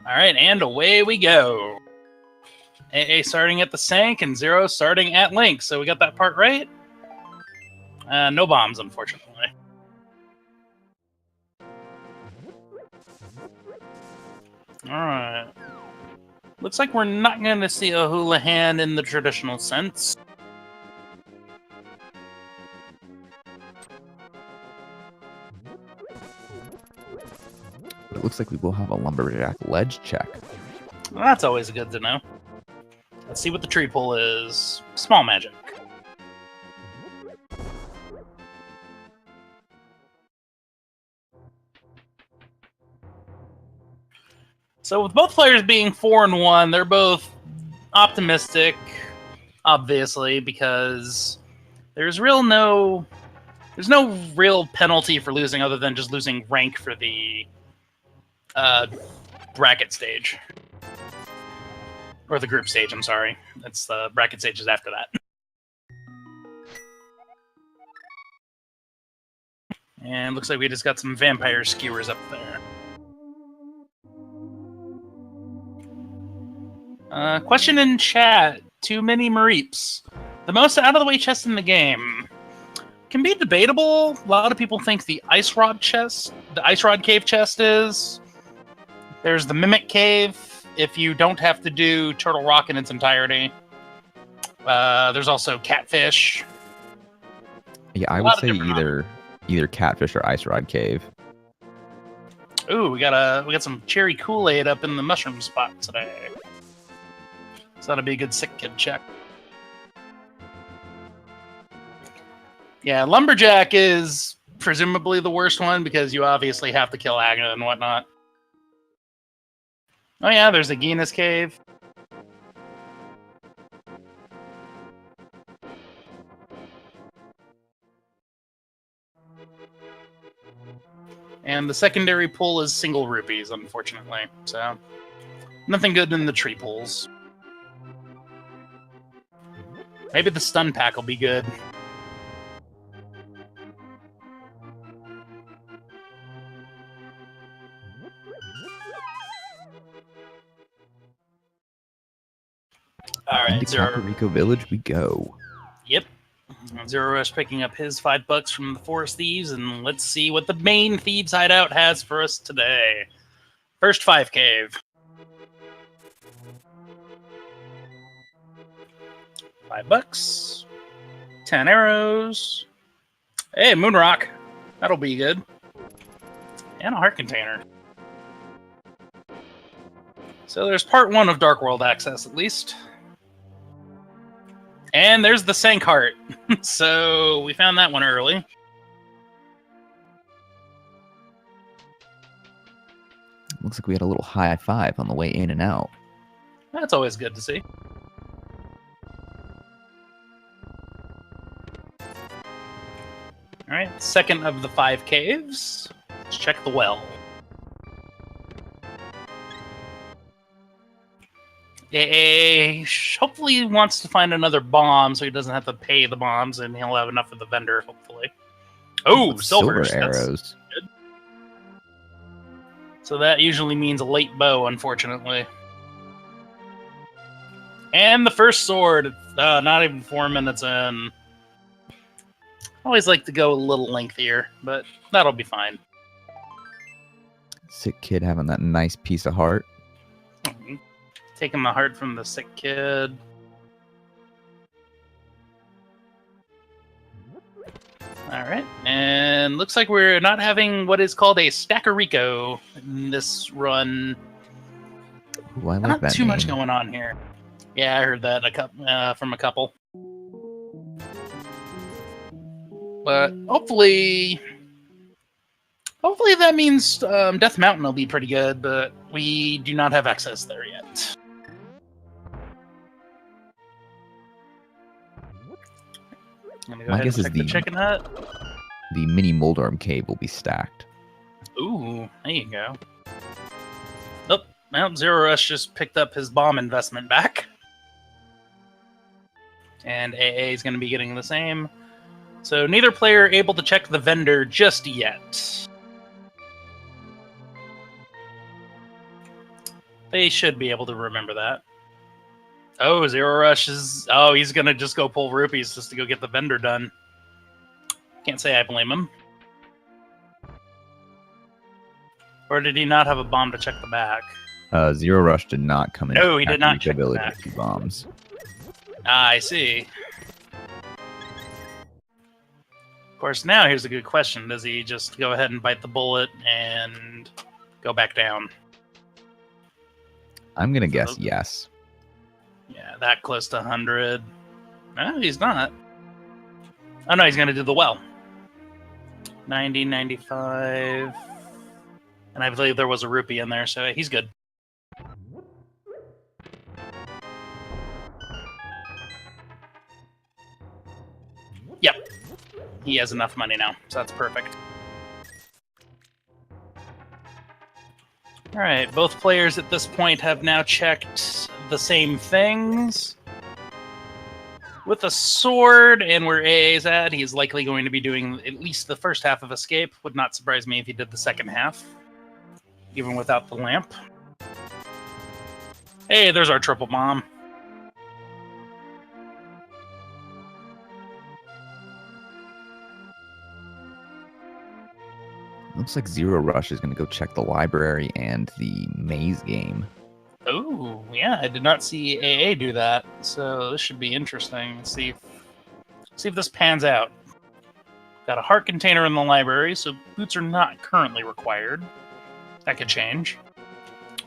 All right, and away we go. AA starting at the Sank and Zero starting at Link. So we got that part right. No bombs, unfortunately. All right. Looks like we're not going to see a Houlihan in the traditional sense. It looks like we will have a lumberjack ledge check. Well, that's always good to know. Let's see what the tree pull is. Small magic. So with both players being 4-1, they're both optimistic, obviously, because there's no real penalty for losing other than just losing rank for the bracket stage. Or the group stage, I'm sorry. It's the bracket stages after that. And looks like we just got some vampire skewers up there. Question in chat. Too many Mareeps. The most out-of-the-way chest in the game. Can be debatable. A lot of people think the Ice Rod Cave chest is. There's the Mimic Cave, if you don't have to do Turtle Rock in its entirety. There's also Catfish. Yeah, I would say either Catfish or Ice Rod Cave. Ooh, we got some cherry Kool-Aid up in the mushroom spot today. So that'll be a good sick kid check. Yeah, Lumberjack is presumably the worst one because you obviously have to kill Agna and whatnot. Oh yeah, there's a Gina's Cave. And the secondary pull is single rupees, unfortunately. So, nothing good in the tree pulls. Maybe the stun pack will be good. All right, into Kakariko Village we go. Yep. zer0rush picking up his $5 from the Forest Thieves, and let's see what the main Thieves hideout has for us today. First 5 cave. $5. 10 arrows. Hey, Moonrock. That'll be good. And a heart container. So there's part 1 of Dark World access, at least. And there's the Sank Heart. So we found that one early. Looks like we had a little high five on the way in and out. That's always good to see. All right, second of the 5 caves. Let's check the well. Hopefully wants to find another bomb so he doesn't have to pay the bombs and he'll have enough for the vendor, hopefully. Oh, silver arrows. Good. So that usually means a late bow, unfortunately. And the first sword, not even 4 minutes in. Always like to go a little lengthier, but that'll be fine. Sick kid having that nice piece of heart. Mm-hmm. Taking the heart from the sick kid. Alright, and looks like we're not having what is called a Stackerico in this run. Ooh, I like not that too name. much going on here. Yeah, I heard that from a couple. But hopefully that means Death Mountain will be pretty good, but we do not have access there yet. My guess is the chicken hut. The mini Moldorm cave will be stacked. Ooh, there you go. Oh, well, zer0rush just picked up his bomb investment back. And AA is going to be getting the same. So neither player able to check the vendor just yet. They should be able to remember that. Oh, zer0rush is... Oh, he's going to just go pull rupees just to go get the vendor done. Can't say I blame him. Or did he not have a bomb to check the back? zer0rush did not come into No, he did not check the ability back. to do bombs. Ah, I see. Of course, now here's a good question. Does he just go ahead and bite the bullet and go back down? I'm going to guess yes. Yeah, that close to 100. No, he's not. Oh, no, he's going to do the well. 90, 95. And I believe there was a rupee in there, so he's good. Yep. He has enough money now, so that's perfect. Alright, both players at this point have now checked the same things. With a sword, and where AA's at, he's likely going to be doing at least the first half of Escape. Would not surprise me if he did the second half, even without the lamp. Hey, there's our triple bomb. Looks like zer0rush is going to go check the library and the maze game. Oh, yeah, I did not see AA do that, so this should be interesting. Let's see if this pans out. Got a heart container in the library, so boots are not currently required. That could change.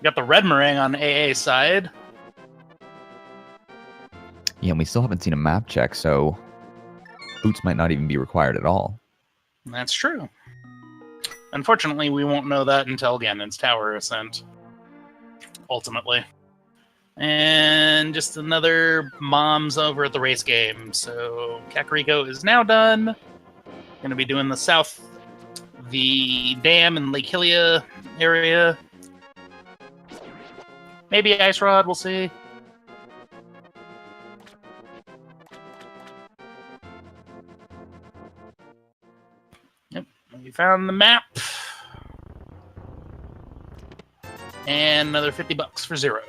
Got the red meringue on AA's side. Yeah, and we still haven't seen a map check, so boots might not even be required at all. That's true. Unfortunately, we won't know that until Ganon's Tower Ascent. Ultimately. And just another bombs over at the race game. So Kakariko is now done. Going to be doing the south, the dam and Lake Hylia area. Maybe Ice Rod, we'll see. Yep, we found the map. And another $50 for Zero.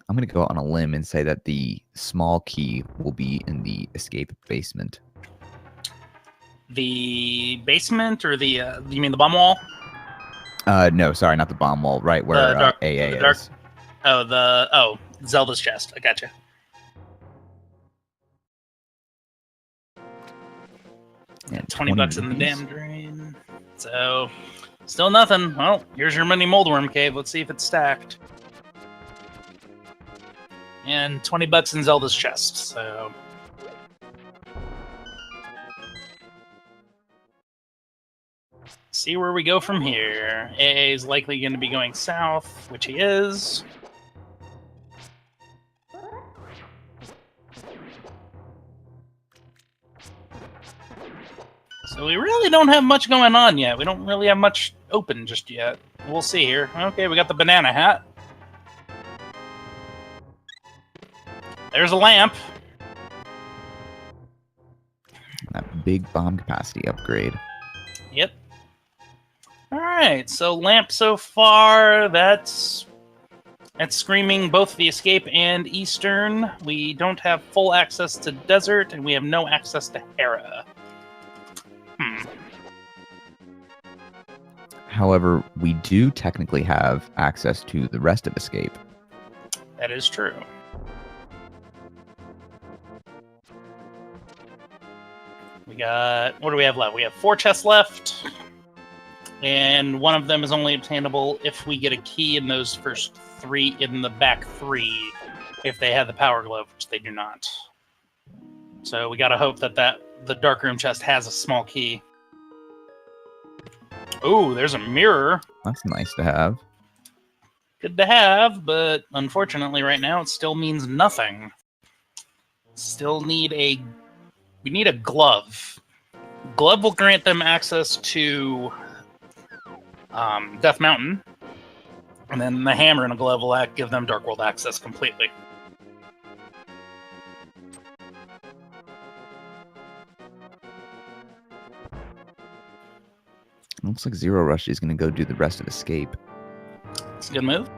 I'm going to go out on a limb and say that the small key will be in the escape basement. The basement, or the you mean the bomb wall? No, sorry, not the bomb wall. Right where AA is. Oh, Zelda's chest. I gotcha. And 20 bucks in the rupees. damn drain. So, still nothing. Well, here's your mini Moldworm Cave. Let's see if it's stacked. And 20 bucks in Zelda's chest. So, see where we go from here. AA is likely going to be going south, which he is. So we really don't have much going on yet. We don't really have much open just yet. We'll see here. Okay, we got the banana hat. There's a lamp. That big bomb capacity upgrade. Yep. Alright, so lamp so far, that's screaming both the escape and eastern. We don't have full access to desert, and we have no access to Hera. However, we do technically have access to the rest of escape. That is true. We got... What do we have left? We have 4 chests left. And one of them is only obtainable if we get a key in those first 3, in the back 3, if they have the power glove, which they do not. So we gotta hope that the dark room chest has a small key. Oh, there's a mirror. That's nice to have. Good to have, but unfortunately right now it still means nothing. We need a glove. Glove will grant them access to Death Mountain, and then the hammer and a glove will give them Dark World access completely. Looks like Zero Rush is going to go do the rest of Escape. It's a good move.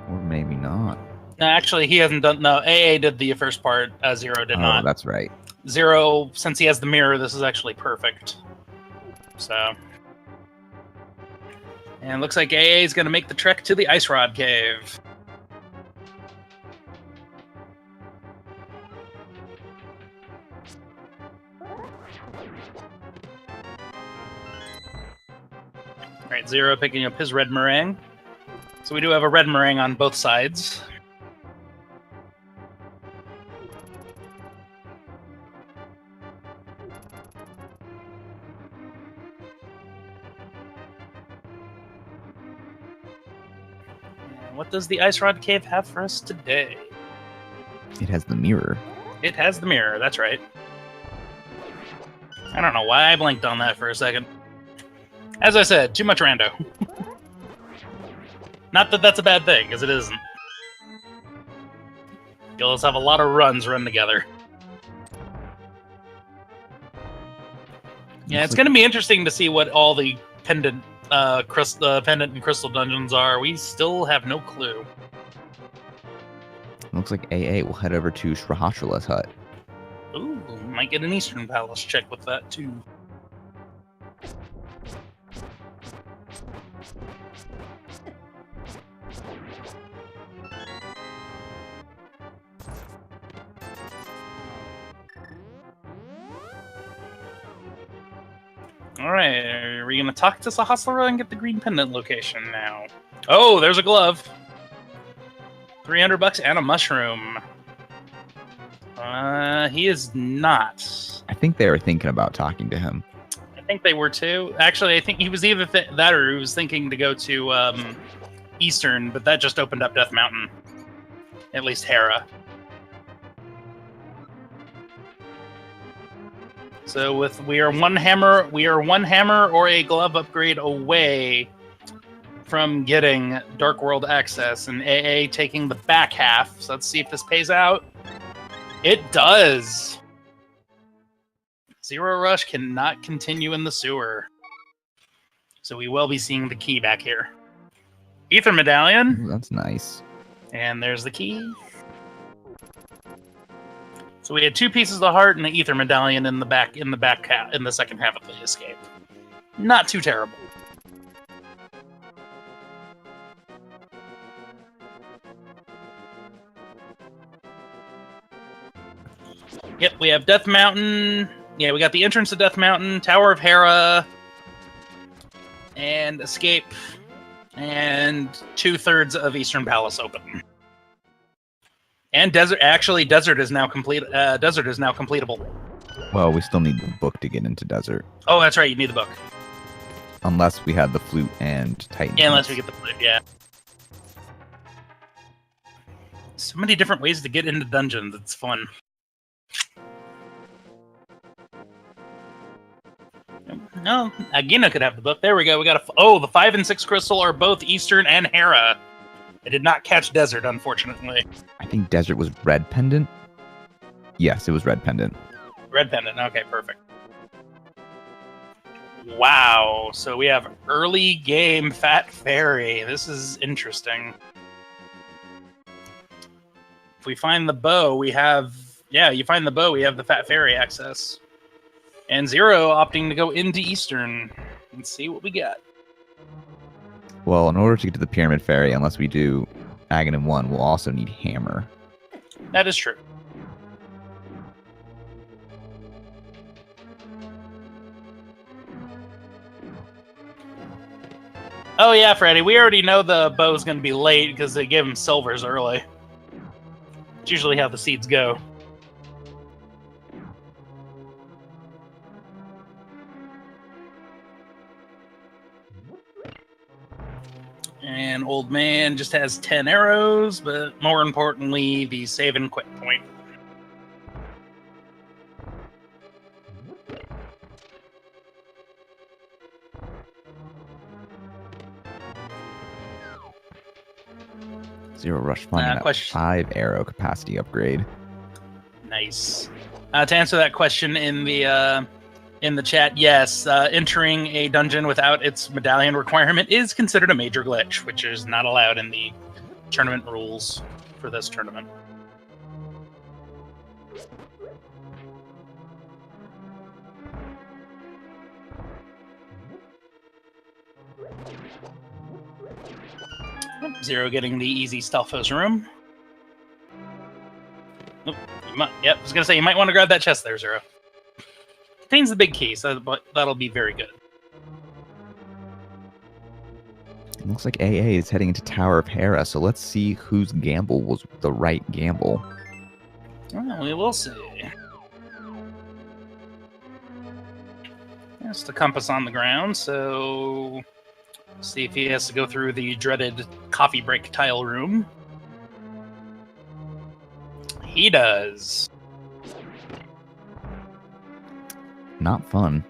Or maybe not. No, actually, he hasn't done... No, AA did the first part. Zero did not. Oh, that's right. Zero, since he has the mirror, this is actually perfect. So... And looks like AA is going to make the trek to the Ice Rod Cave. Alright, Zero picking up his red meringue. So we do have a red meringue on both sides. And what does the Ice Rod Cave have for us today? It has the mirror. It has the mirror, that's right. I don't know why I blinked on that for a second. As I said, too much rando. Not that that's a bad thing, because it isn't. You'll just have a lot of runs run together. Yeah, it's going to be interesting to see what all the pendant, pendant and crystal dungeons are. We still have no clue. Looks like AA will head over to Shrahashala's hut. Ooh, might get an Eastern Palace check with that, too. Alright, are we going to talk to Sahasrara and get the green pendant location now? Oh, there's a glove. $300 and a mushroom. He is not. I think they were thinking about talking to him. I think they were too. Actually, I think he was either that or he was thinking to go to Eastern, but that just opened up Death Mountain. At least Hera. So we are one hammer or a glove upgrade away from getting Dark World access, and AA taking the back half. So let's see if this pays out. It does. Zero Rush cannot continue in the sewer. So we will be seeing the key back here. Ether Medallion. Ooh, that's nice. And there's the key. So we had 2 pieces of heart and the Ether Medallion in the second half of the escape. Not too terrible. Yep, we have Death Mountain. Yeah, we got the entrance to Death Mountain, Tower of Hera, and Escape, and 2/3 of Eastern Palace open. And Desert. Actually, Desert is now complete. Desert is now completable. Well, we still need the book to get into Desert. Oh, that's right. You need the book. Unless we had the flute and Titan. Yeah, unless we get the flute. Yeah. So many different ways to get into dungeons. It's fun. No, Agina could have the book. There we go. We got the 5 and 6 crystal are both Eastern and Hera. I did not catch Desert, unfortunately. I think Desert was red pendant. Yes, it was red pendant. Red pendant. Okay, perfect. Wow. So we have early game Fat Fairy. This is interesting. If we find the bow, we have... Yeah, you find the bow, we have the Fat Fairy access. And Zero opting to go into Eastern. Let's see what we got. Well, in order to get to the Pyramid Fairy, unless we do Aghanim 1, we'll also need Hammer. That is true. Oh yeah, Freddy, we already know the bow's going to be late because they give him silvers early. It's usually how the seeds go. And Old Man just has 10 arrows, but more importantly, the save and quit point. Zero Rush finding that 5 arrow capacity upgrade. Nice. To answer that question in the In the chat, yes, entering a dungeon without its medallion requirement is considered a major glitch, which is not allowed in the tournament rules for this tournament. Zero getting the easy Stelfos room. Oop, yep, I was gonna say you might want to grab that chest there, Zero. Contains the big key, so that'll be very good. It looks like AA is heading into Tower of Hera, so let's see whose gamble was the right gamble. Well, we will see. There's the compass on the ground, so see if he has to go through the dreaded coffee break tile room. He does. Not fun.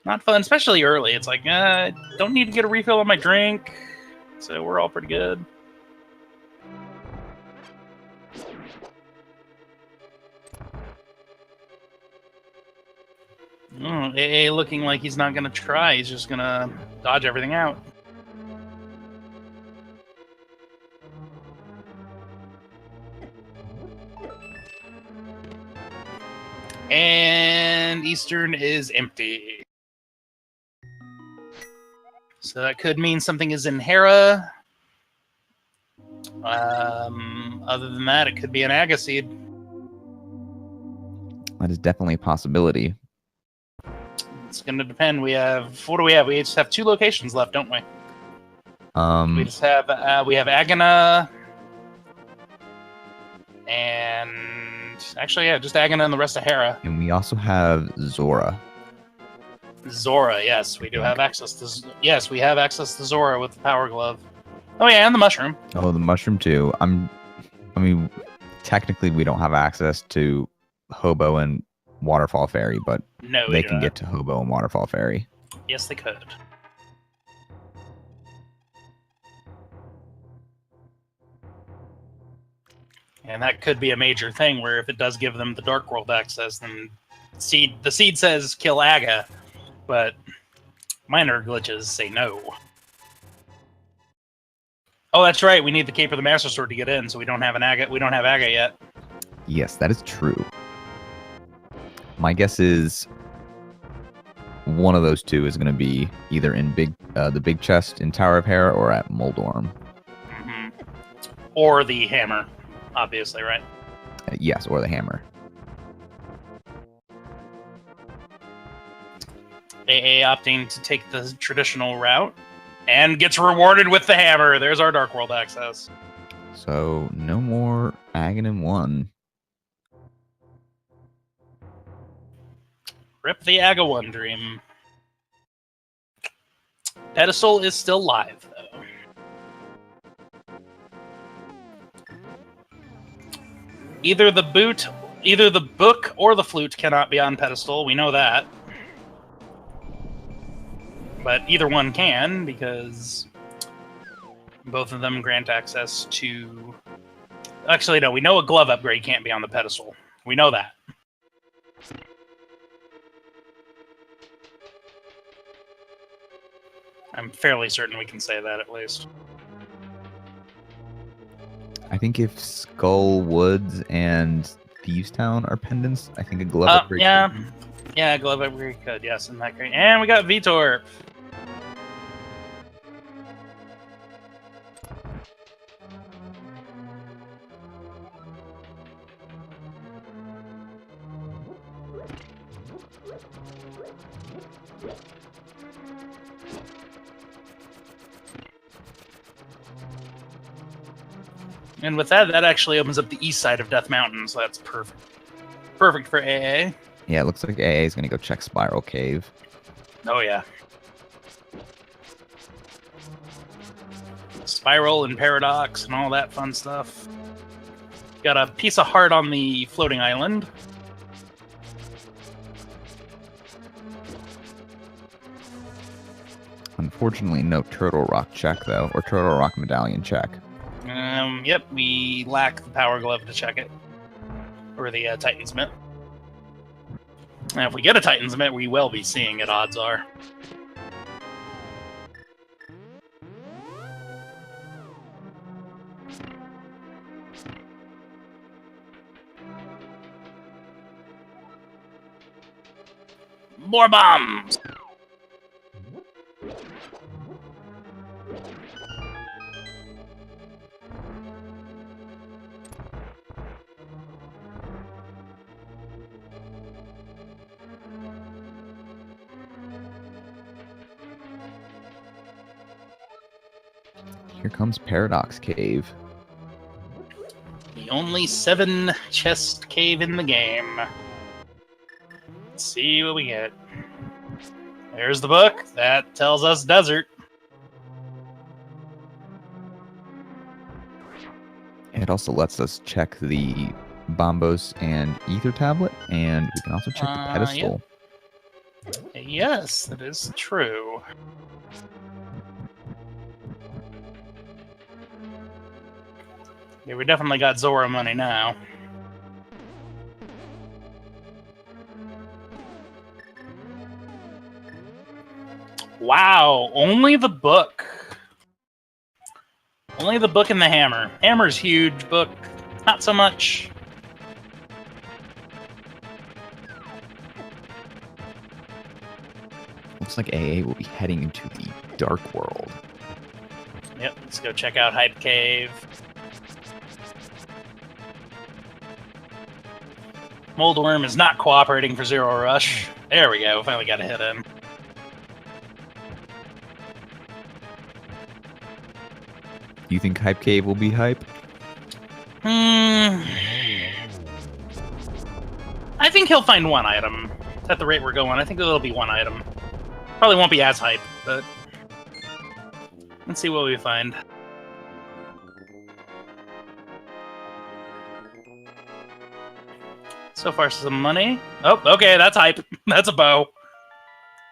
Not fun, especially early. It's like, don't need to get a refill on my drink, so we're all pretty good. AA looking like he's not going to try. He's just going to dodge everything out. And Eastern is empty. So that could mean something is in Hera. Other than that, it could be an Agaseed. That is definitely a possibility. It's going to depend. We have... What do we have? We just have 2 locations left, don't we? We just have... we have Agana. And... Actually, yeah, just Agana and the rest of Hera. And we also have Zora. Zora, yes. We do have access to... Yes, we have access to Zora with the Power Glove. Oh, yeah, and the Mushroom. Oh, the Mushroom, too. I mean, technically, we don't have access to Hobo and Waterfall Fairy, but no, they can get to Hobo and Waterfall Fairy. Yes, they could. And that could be a major thing, where if it does give them the Dark World access, then the seed says kill Aga, but minor glitches say no. Oh, that's right. We need the Cape of the Master Sword to get in, so we don't have an Aga. We don't have Aga yet. Yes, that is true. My guess is one of those 2 is going to be either in the big chest in Tower of Hera or at Moldorm. Mm-hmm. Or the hammer, obviously, right? Yes, or the hammer. AA opting to take the traditional route and gets rewarded with the hammer. There's our Dark World access. So no more Aghanim 1. Rip the Aga 1 dream. Pedestal is still live, though. Either the book or the flute cannot be on pedestal. We know that. But either one can, because both of them grant access to... Actually, no, we know a glove upgrade can't be on the pedestal. We know that. I'm fairly certain we can say that, at least. I think if Skull Woods and Thieves Town are pendants, I think a glove upgrade. Yeah. Yeah, glove upgrade could, yes, isn't that great? And we got Vitor. And with that, that actually opens up the east side of Death Mountain, so that's perfect. Perfect for AA. Yeah, it looks like AA is going to go check Spiral Cave. Oh, yeah. Spiral and Paradox and all that fun stuff. Got a piece of heart on the floating island. Unfortunately, no Turtle Rock check, though, or Turtle Rock Medallion check. Yep, we lack the Power Glove to check it. Or the Titan's Mitt. And if we get a Titan's Mitt, we will be seeing it, odds are. More bombs! Here comes Paradox Cave. The only 7 chest cave in the game. Let's see what we get. There's the book. That tells us desert. It also lets us check the Bombos and Ether Tablet, and we can also check the pedestal. Yep. Yes, that is true. Yeah, we definitely got Zora money now. Wow, only the book. Only the book and the hammer. Hammer's huge, book, not so much. Looks like AA will be heading into the Dark World. Yep, let's go check out Hype Cave. Moldworm is not cooperating for zer0rush. There we go, finally got a hit in. Do you think Hype Cave will be hype? I think he'll find one item. At the rate we're going, I think it'll be one item. Probably won't be as hype, but let's see what we find. So far, some money. Oh, okay, that's hype. That's a bow.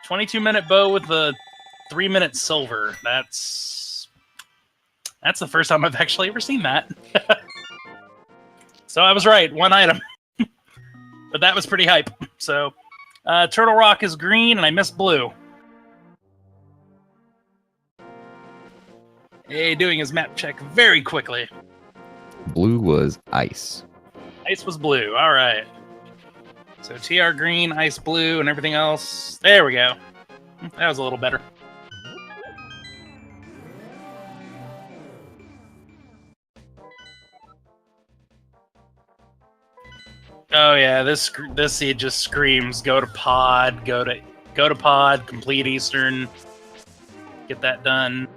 22-minute bow with the 3-minute silver. That's the first time I've actually ever seen that. So I was right, one item. But that was pretty hype. So, Turtle Rock is green, and I missed blue. Hey, doing his map check very quickly. Blue was ice. Ice was blue, alright. So TR green, ice blue, and everything else. There we go. That was a little better. Oh yeah, this seed just screams go to pod, go to pod, complete Eastern, get that done.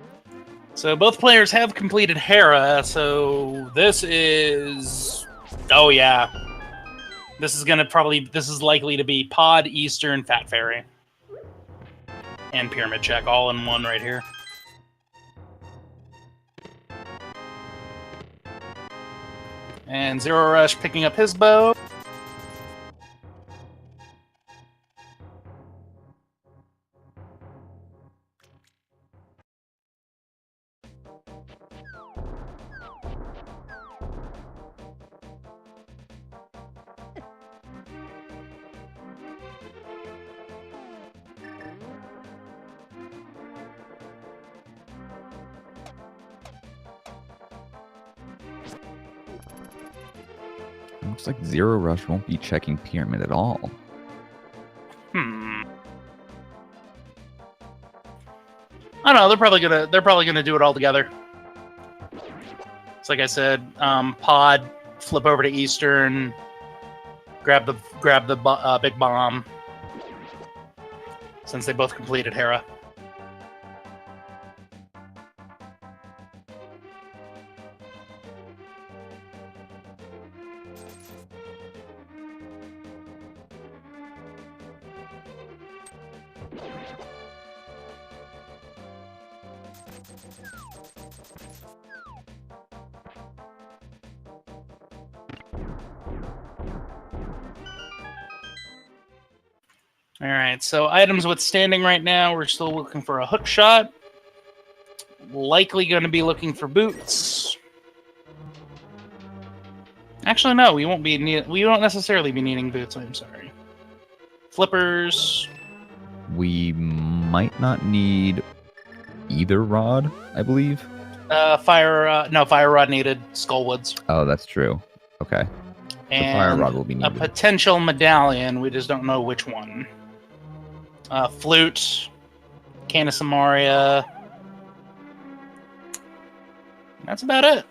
So both players have completed Hera, so this is yeah. This is likely to be pod, Eastern, Fat Fairy. And Pyramid Check all in one right here. And zer0rush picking up his bow. Looks like zer0rush won't be checking Pyramid at all. I don't know. They're probably gonna do it all together. It's like I said, pod, flip over to Eastern, grab the big bomb. Since they both completed Hera. Alright, so items withstanding right now, we're still looking for a hook shot. Likely going to be looking for boots. Actually, no, we won't necessarily be needing boots, I'm sorry. Flippers. We might not need either rod, I believe. No, fire rod needed. Skullwoods. Oh, that's true. Okay. And fire rod will be a needed. potential medallion. We just don't know which one. Flute. Cane of Samaria. That's about it.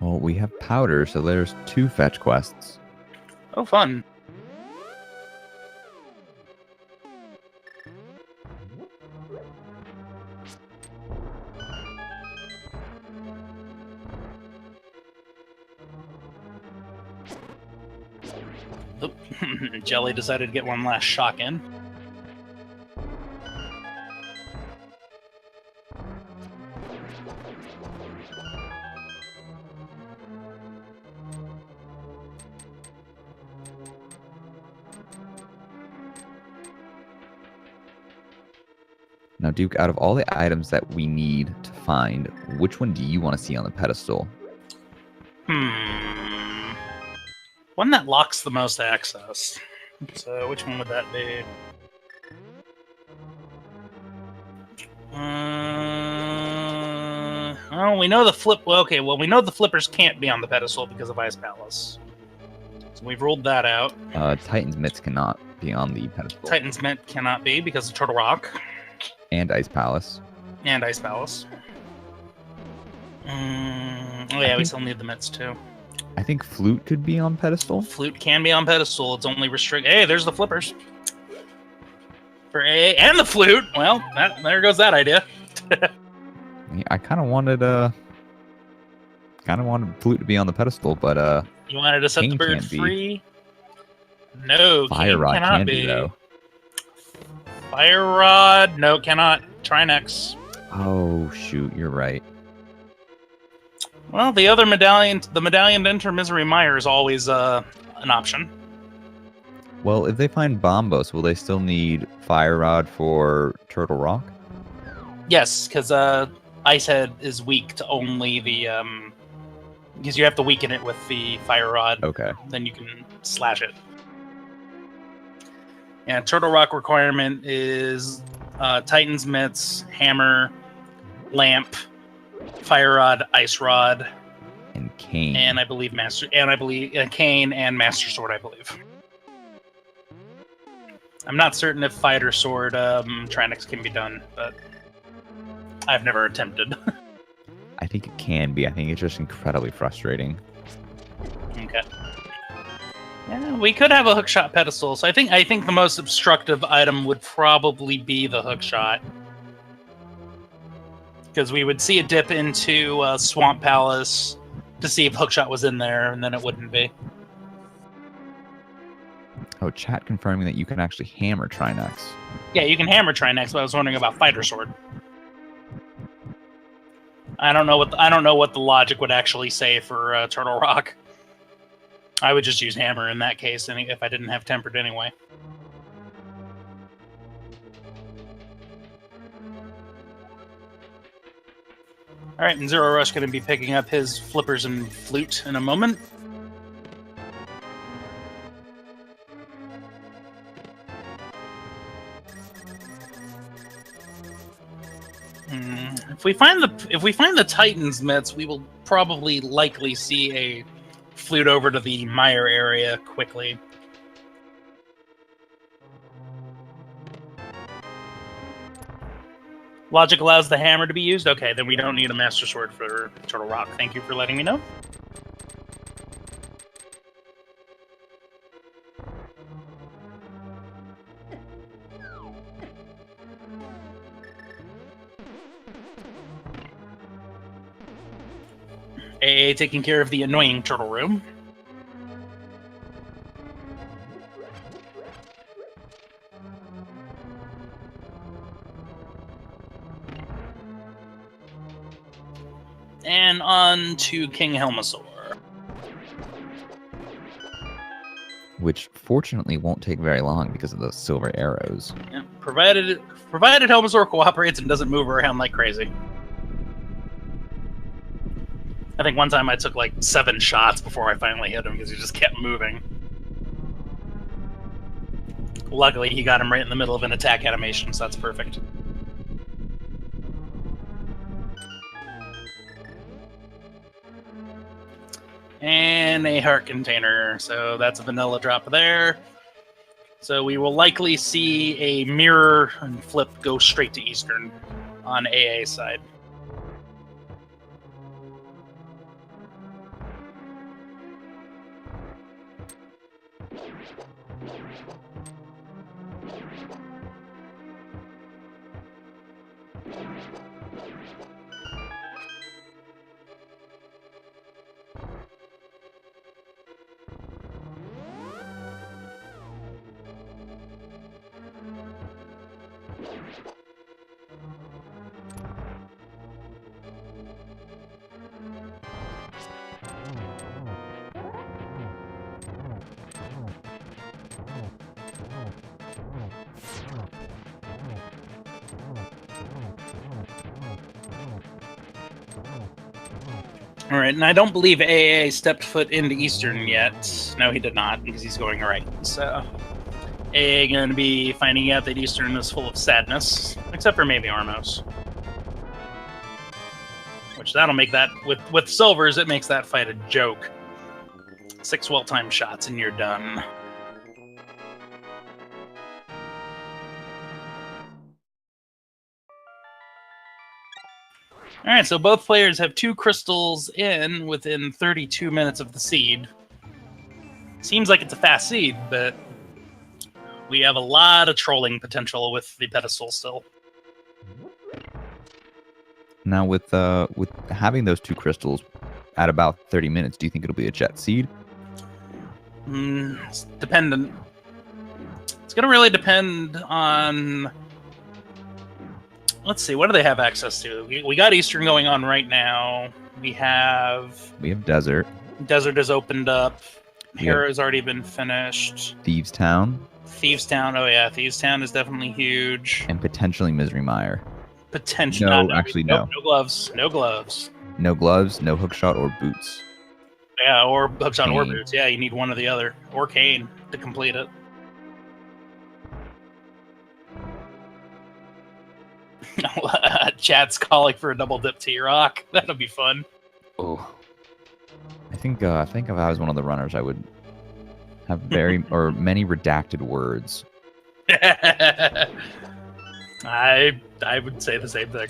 Well, we have powder, so there's 2 fetch quests. Oh, fun. Oh, Jelly decided to get one last shock in. Now, Duke, out of all the items that we need to find, which one do you want to see on the pedestal? One that locks the most access. So, which one would that be? Oh, we know the flip. Well, okay, well, we know the flippers can't be on the pedestal because of Ice Palace. So we've ruled that out. Titan's Mitts cannot be on the pedestal. Titan's Mint cannot be because of Turtle Rock. And Ice Palace. And Ice Palace. Oh yeah, we still need the mitts too. I think Flute could be on pedestal. Flute can be on pedestal. It's only restricted. Hey, there's the flippers. For A and the flute. Well, there goes that idea. Yeah, I kind of wanted Flute to be on the pedestal, but you wanted to set Cane the bird can't be. free? No, Fire Cane Rod cannot can be. be though. Fire Rod, no, cannot. Try next. Oh shoot, you're right. Well, the other medallion, the medallion to enter Misery Mire is always an option. Well, if they find Bombos, will they still need Fire Rod for Turtle Rock? Yes, because Icehead is weak to only the because you have to weaken it with the Fire Rod. Okay. Then you can slash it. Yeah, Turtle Rock requirement is Titan's Mitts, Hammer, Lamp, Fire Rod, Ice Rod, And Cane. and I believe Cane and Master Sword. I believe. I'm not certain if Fighter Sword Trinix can be done, but I've never attempted. I think it can be. I think it's just incredibly frustrating. Okay. Yeah, we could have a hookshot pedestal. So I think the most obstructive item would probably be the hookshot, because we would see a dip into Swamp Palace to see if hookshot was in there, and then it wouldn't be. Oh, chat confirming that you can actually hammer Trinix. Yeah, you can hammer Trinix, but I was wondering about Fighter Sword. I don't know what the logic would actually say for Turtle Rock. I would just use hammer in that case, and if I didn't have tempered anyway. All right, and zer0rush going to be picking up his flippers and flute in a moment. If we find the Titan's Mitts, we will probably likely see a flute over to the mire area quickly. Logic allows the hammer to be used? Okay, then we don't need a Master Sword for Turtle Rock. Thank you for letting me know. AA taking care of the annoying turtle room. And on to King Helmasaur. Which fortunately won't take very long because of those silver arrows. Yeah, provided Helmasaur cooperates and doesn't move around like crazy. I think one time I took like 7 shots before I finally hit him because he just kept moving. Luckily, he got him right in the middle of an attack animation, so that's perfect. And a heart container, so that's a vanilla drop there. So we will likely see a mirror and flip go straight to Eastern on AA side. All right, and I don't believe AA stepped foot into Eastern yet. No, he did not, because he's going right. So AA going to be finding out that Eastern is full of sadness, except for maybe Armos. Which that'll make that, with silvers, it makes that fight a joke. 6 well-timed shots and you're done. All right, so both players have 2 crystals in within 32 minutes of the seed. Seems like it's a fast seed, but we have a lot of trolling potential with the pedestal still. Now, with having those 2 crystals at about 30 minutes, do you think it'll be a jet seed? It's dependent. It's going to really depend on... Let's see, what do they have access to? We got Eastern going on right now. We have Desert. Desert has opened up. Hera has already been finished. Thieves Town. Thieves Town, oh yeah, Thieves Town is definitely huge. And potentially Misery Mire. Potentially. No, no. No gloves. No gloves. No gloves, no hookshot or boots. Yeah, or hookshot or boots. Yeah, you need one or the other. Or Kane to complete it. Chat's calling for a double dip T-Rock. That'll be fun. Oh, I think if I was one of the runners, I would have very or many redacted words. I would say the same thing.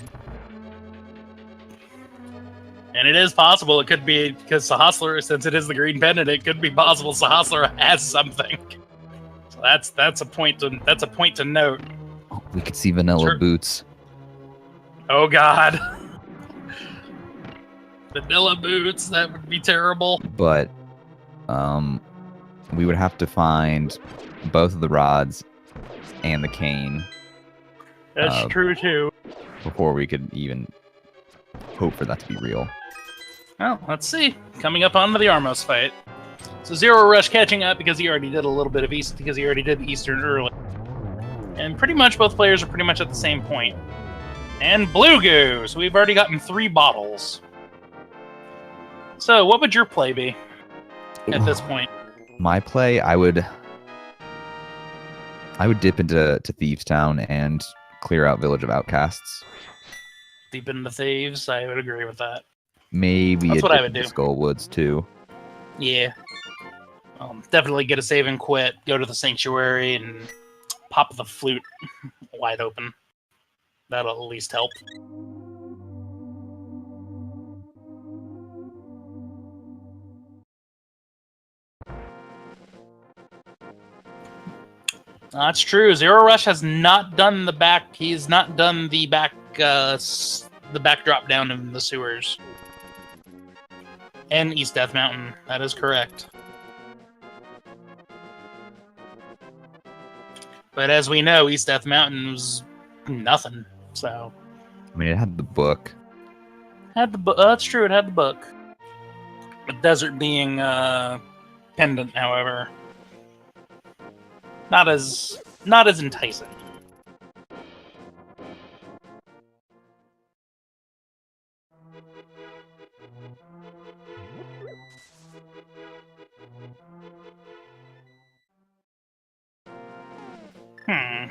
And it is possible. It could be because Sahasler, since it is the green pendant, it could be possible Sahasler has something. So that's a point to note. Oh, we could see vanilla boots. Oh God. Vanilla boots, that would be terrible. But we would have to find both of the rods and the cane. That's true too. Before we could even hope for that to be real. Well, let's see. Coming up onto the Armos fight. So zer0rush catching up because he already did a little bit of East because he already did Eastern early. And pretty much both players are pretty much at the same point. And Blue Goo! So we've already gotten 3 bottles. So what would your play be at this point? My play, I would dip into Thieves Town and clear out Village of Outcasts. Deep into Thieves, I would agree with that. Maybe that's what I would do. Skullwoods too. Yeah. Definitely get a save and quit, go to the Sanctuary, and pop the flute wide open. That'll at least help. That's true. zer0rush has not done the back. He's not done the back drop down in the sewers. And East Death Mountain. That is correct. But as we know, East Death Mountain was nothing. So, I mean, it had the book. That's true. It had the book. The desert being pendant, however, not as enticing. Okay,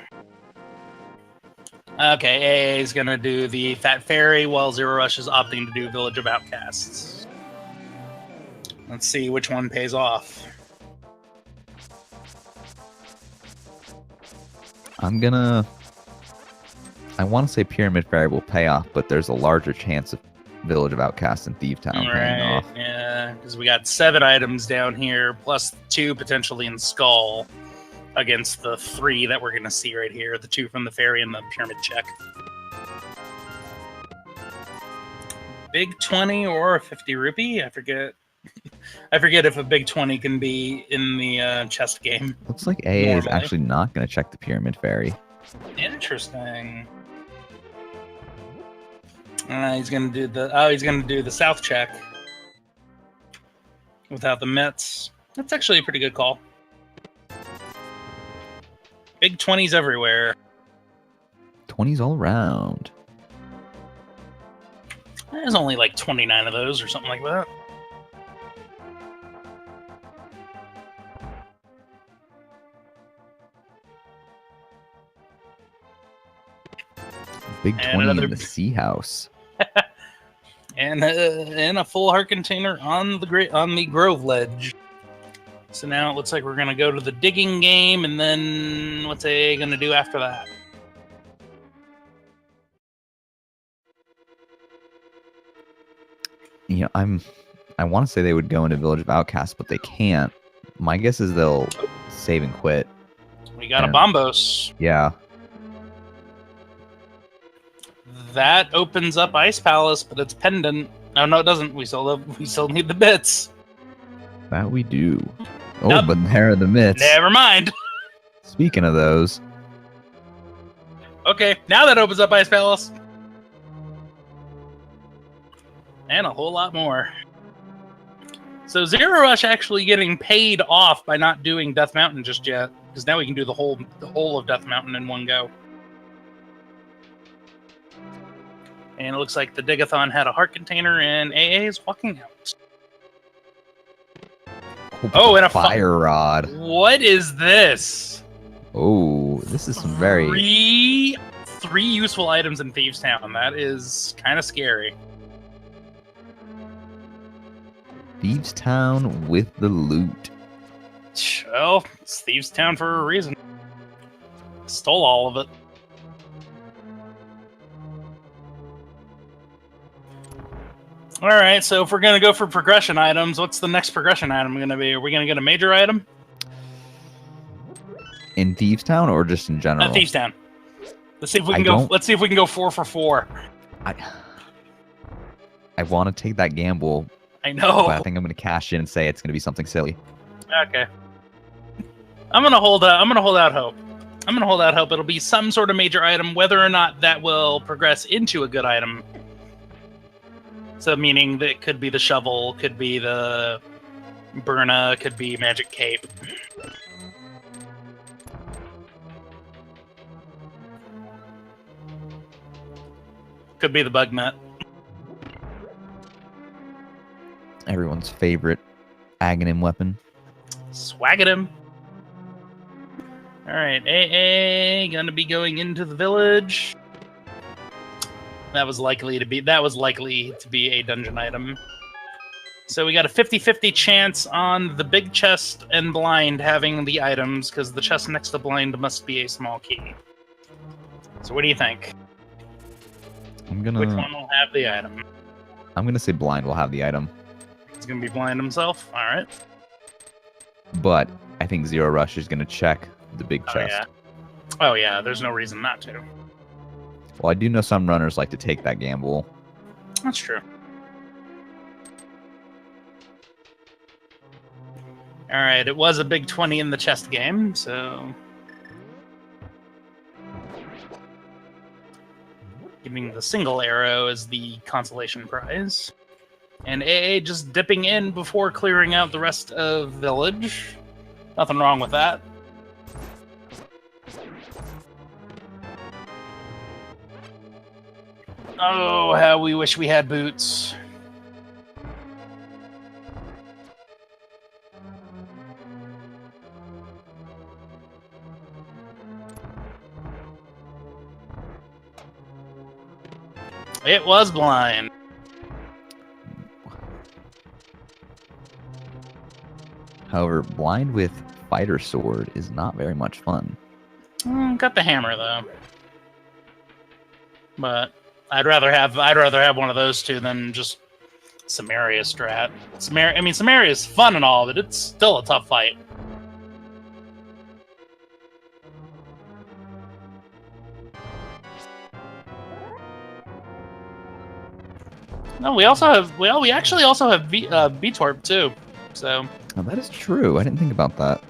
AA is gonna do the Fat Fairy while zer0rush is opting to do Village of Outcasts. Let's see which one pays off. I want to say Pyramid Fairy will pay off, but there's a larger chance of Village of Outcasts and Thief Town paying off. Yeah, because we got 7 items down here, plus 2 potentially in Skull, against the 3 that we're going to see right here, the 2 from the Fairy and the Pyramid Check. Big 20 or 50 rupee? I forget. I forget if a big 20 can be in the chest game. Looks like AA is actually not going to check the Pyramid Fairy. Interesting. He's gonna do the South check without the Mets. That's actually a pretty good call. Big 20s everywhere. 20s all around. There's only like 29 of those or something like that. Big 20 in the Sea House. and a full heart container on the Grove Ledge. So now it looks like we're gonna go to the digging game, and then what's AA gonna do after that? You know, I want to say they would go into Village of Outcasts, but they can't. My guess is they'll save and quit. We got a Bombos. Yeah. That opens up Ice Palace, but it's pendant. No, it doesn't. We still need the bits. That we do. Oh, nope. But there are the mitts. Never mind. Speaking of those. Okay, now that opens up Ice Palace. And a whole lot more. So zer0rush actually getting paid off by not doing Death Mountain just yet, because now we can do the whole of Death Mountain in one go. And it looks like the Digathon had a heart container, and AA is walking out. Oh, and a fire rod. What is this? Oh, this is some very... Three useful items in Thieves Town. That is kind of scary. Thieves Town with the loot. Well, it's Thieves Town for a reason. Stole all of it. Alright, so if we're going to go for progression items, what's the next progression item going to be? Are we going to get a major item? In Thieves Town or just in general? Thieves Town. Let's see if we can go. Let's see if we can go 4 for 4. I want to take that gamble. I know. But I think I'm going to cash in and say it's going to be something silly. Okay. I'm going to hold out hope. I'm going to hold out hope it'll be some sort of major item, whether or not that will progress into a good item. So meaning that it could be the shovel, could be the Burna, could be Magic Cape. Could be the Bug Nut. Everyone's favorite Aghanim weapon. Swagadim. Alright, AA gonna be going into the village. That was likely to be a dungeon item. So we got a 50-50 chance on the big chest and blind having the items, because the chest next to blind must be a small key. So what do you think? Which one will have the item? I'm gonna say blind will have the item. It's gonna be blind himself? Alright. But I think zer0rush is gonna check the big chest. Yeah. Oh yeah, there's no reason not to. Well, I do know some runners like to take that gamble. That's true. Alright, it was a big 20 in the chest game, so... Giving the single arrow as the consolation prize. And AA just dipping in before clearing out the rest of village. Nothing wrong with that. Oh, how we wish we had boots. It was blind. However, blind with fighter sword is not very much fun. Got the hammer though. But I'd rather have one of those two than just Samaria strat. Samaria is fun and all, but it's still a tough fight. No, we actually also have VTorp too. So. Oh, that is true. I didn't think about that.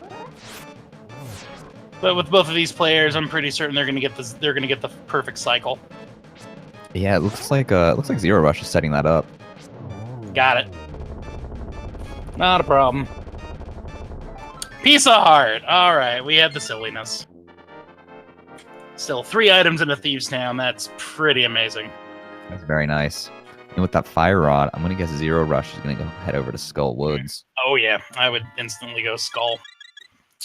But with both of these players, I'm pretty certain they're gonna get this. They're gonna get the perfect cycle. Yeah, it looks like zer0rush is setting that up. Got it. Not a problem. Piece of heart. All right, we had the silliness. Still 3 items in a thieves' town. That's pretty amazing. That's very nice. And with that fire rod, I'm gonna guess zer0rush is gonna go head over to Skull Woods. Oh yeah, I would instantly go Skull.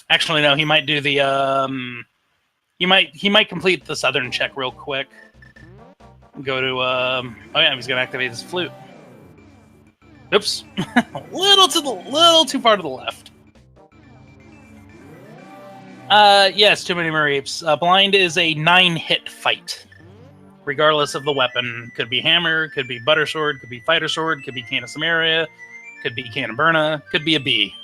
Actually, no, he might do the he might complete the southern check real quick. Go to oh yeah, he's gonna activate his flute. Oops, little too far to the left. Yes, too many Mareeps. Blind is a 9-hit fight, regardless of the weapon. Could be hammer, could be butter sword, could be fighter sword, could be can of Samaria, could be can of Burna, could be a bee.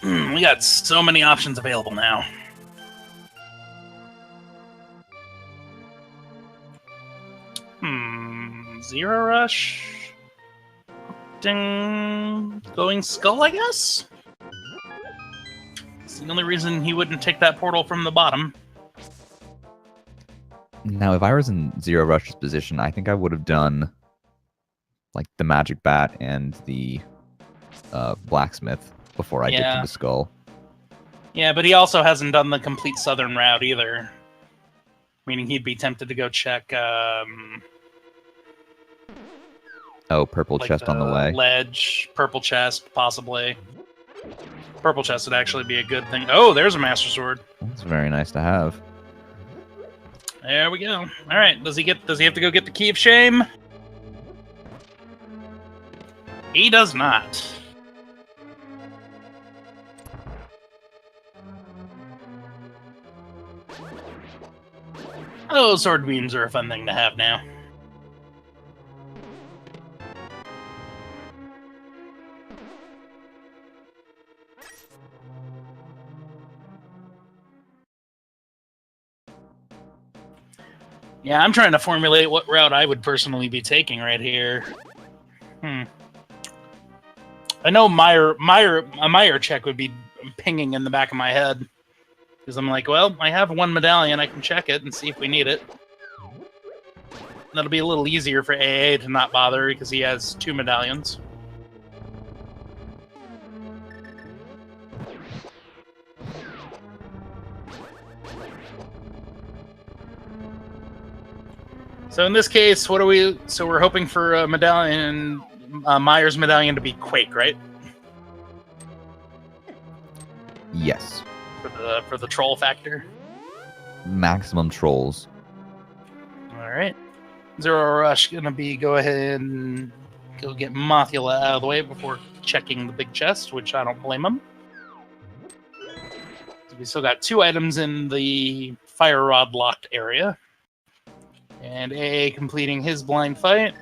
We got so many options available now. zer0rush. Ding. Going Skull, I guess? It's the only reason he wouldn't take that portal from the bottom. Now, if I was in zer0rush's position, I think I would have done like the magic bat and the blacksmith before I dipped into Skull. Yeah, but he also hasn't done the complete southern route either. Meaning he'd be tempted to go check purple chest on the way. Ledge, purple chest, possibly. Purple chest would actually be a good thing. Oh, there's a master sword. That's very nice to have. There we go. All right, does he have to go get the key of shame? He does not. Oh, sword beams are a fun thing to have now. Yeah, I'm trying to formulate what route I would personally be taking right here. I know a Meyer check would be pinging in the back of my head. Because I'm like, well, I have 1 medallion, I can check it and see if we need it. That'll be a little easier for AA to not bother because he has 2 medallions. So in this case, what are we? So we're hoping for a medallion, Meyer's medallion to be Quake, right? Yes. For the troll factor. Maximum trolls. All right. zer0rush gonna go ahead and go get Mothula out of the way before checking the big chest, which I don't blame him. So we still got 2 items in the fire rod locked area. And AA completing his blind fight.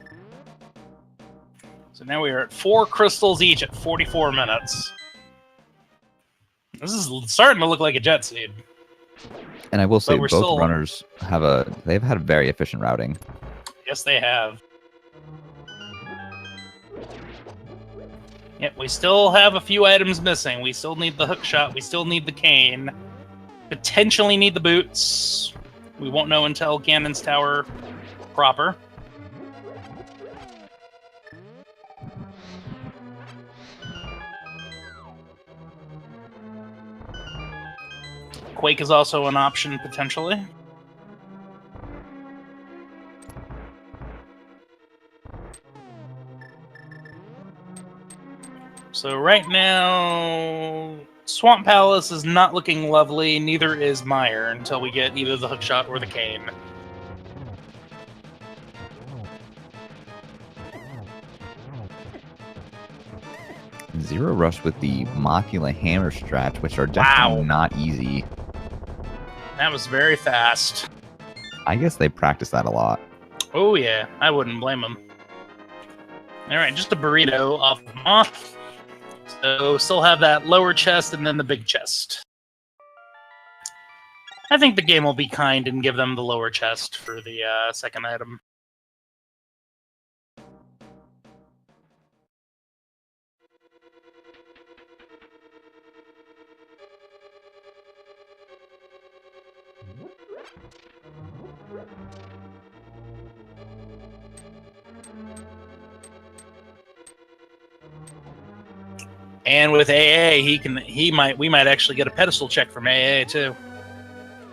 So now we are at 4 crystals each at 44 minutes. This is starting to look like a jet seed. And I will say both runners they've had very efficient routing. Yes, they have. Yep, we still have a few items missing. We still need the hook shot. We still need the cane. Potentially need the boots. We won't know until Ganon's Tower proper. Quake is also an option, potentially. So right now, Swamp Palace is not looking lovely. Neither is Mire until we get either the hookshot or the cane. Zero Rush with the Mocula Hammer strat, which are definitely not easy. That was very fast. I guess they practice that a lot. Oh yeah, I wouldn't blame them. Alright, just a burrito off of Moth. So still have that lower chest and then the big chest. I think the game will be kind and give them the lower chest for the second item. And with AA, we might actually get a pedestal check from AA too,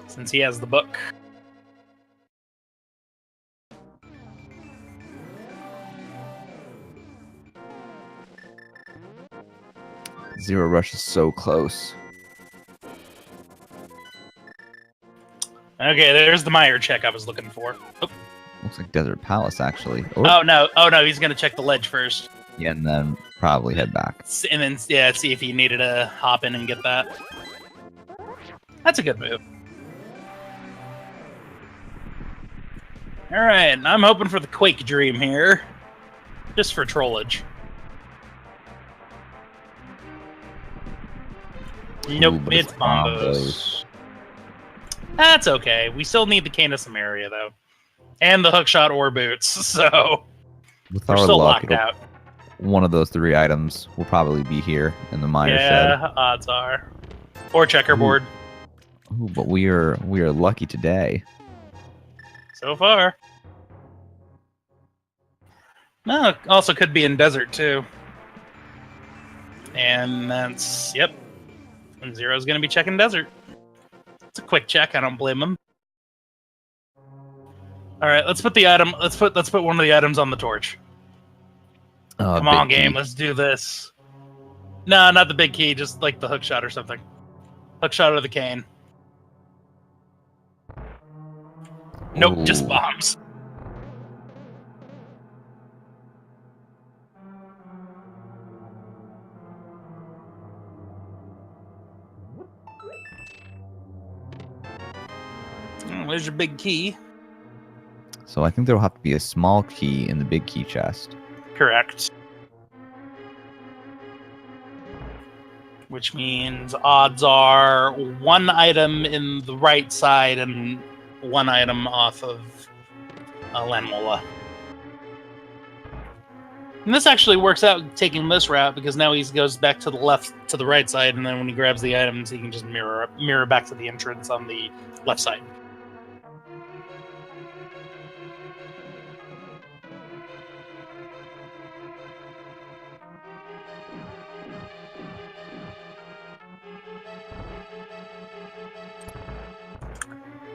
since he has the book. Zero Rush is so close. Okay, there's the Mire check I was looking for. Oh. Looks like Desert Palace, actually. Oh no, he's gonna check the ledge first. Yeah, and then probably head back. And then, yeah, see if he needed to hop in and get that. That's a good move. Alright, I'm hoping for the Quake Dream here. Just for trollage. Nope, Ooh, it's Bombos. That's okay. We still need the Cane of Samaria, though. And the hookshot or boots, so With we're our still luck, locked out. One of those 3 items will probably be here in the Mire shed. Yeah, odds are. Or checkerboard. Ooh, but we are lucky today. So far. No, it also could be in desert, too. And that's, yep. And Zero's going to be checking desert. It's a quick check. I don't blame him. All right, let's put the item. Let's put one of the items on the torch. Come on, game. Key. Let's do this. No, not the big key. Just like the hookshot or something. Hookshot or the cane. Nope, just bombs. There's your big key. So I think there will have to be a small key in the big key chest. Correct. Which means odds are 1 item in the right side and 1 item off of Lanmola. And this actually works out taking this route because now he goes back to the left to the right side, and then when he grabs the items, he can just mirror back to the entrance on the left side.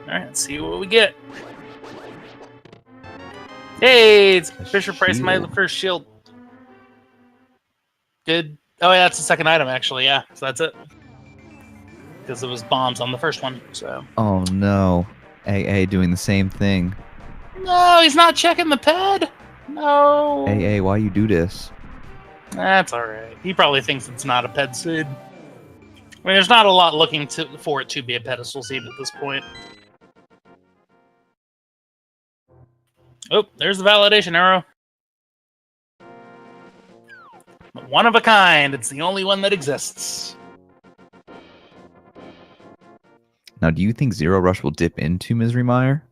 Alright, let's see what we get. Hey, it's Fisher Price, my first shield. Good. Oh, yeah, that's the second item, actually, yeah. So that's it. Because it was bombs on the first one, so. Oh, no. AA doing the same thing. No, he's not checking the ped. No. AA, why you do this? That's alright. He probably thinks it's not a ped seed. I mean, there's not a lot looking for it to be a pedestal seed at this point. Oh, there's the validation arrow. One of a kind. It's the only one that exists. Now, do you think Zero Rush will dip into Misery Mire?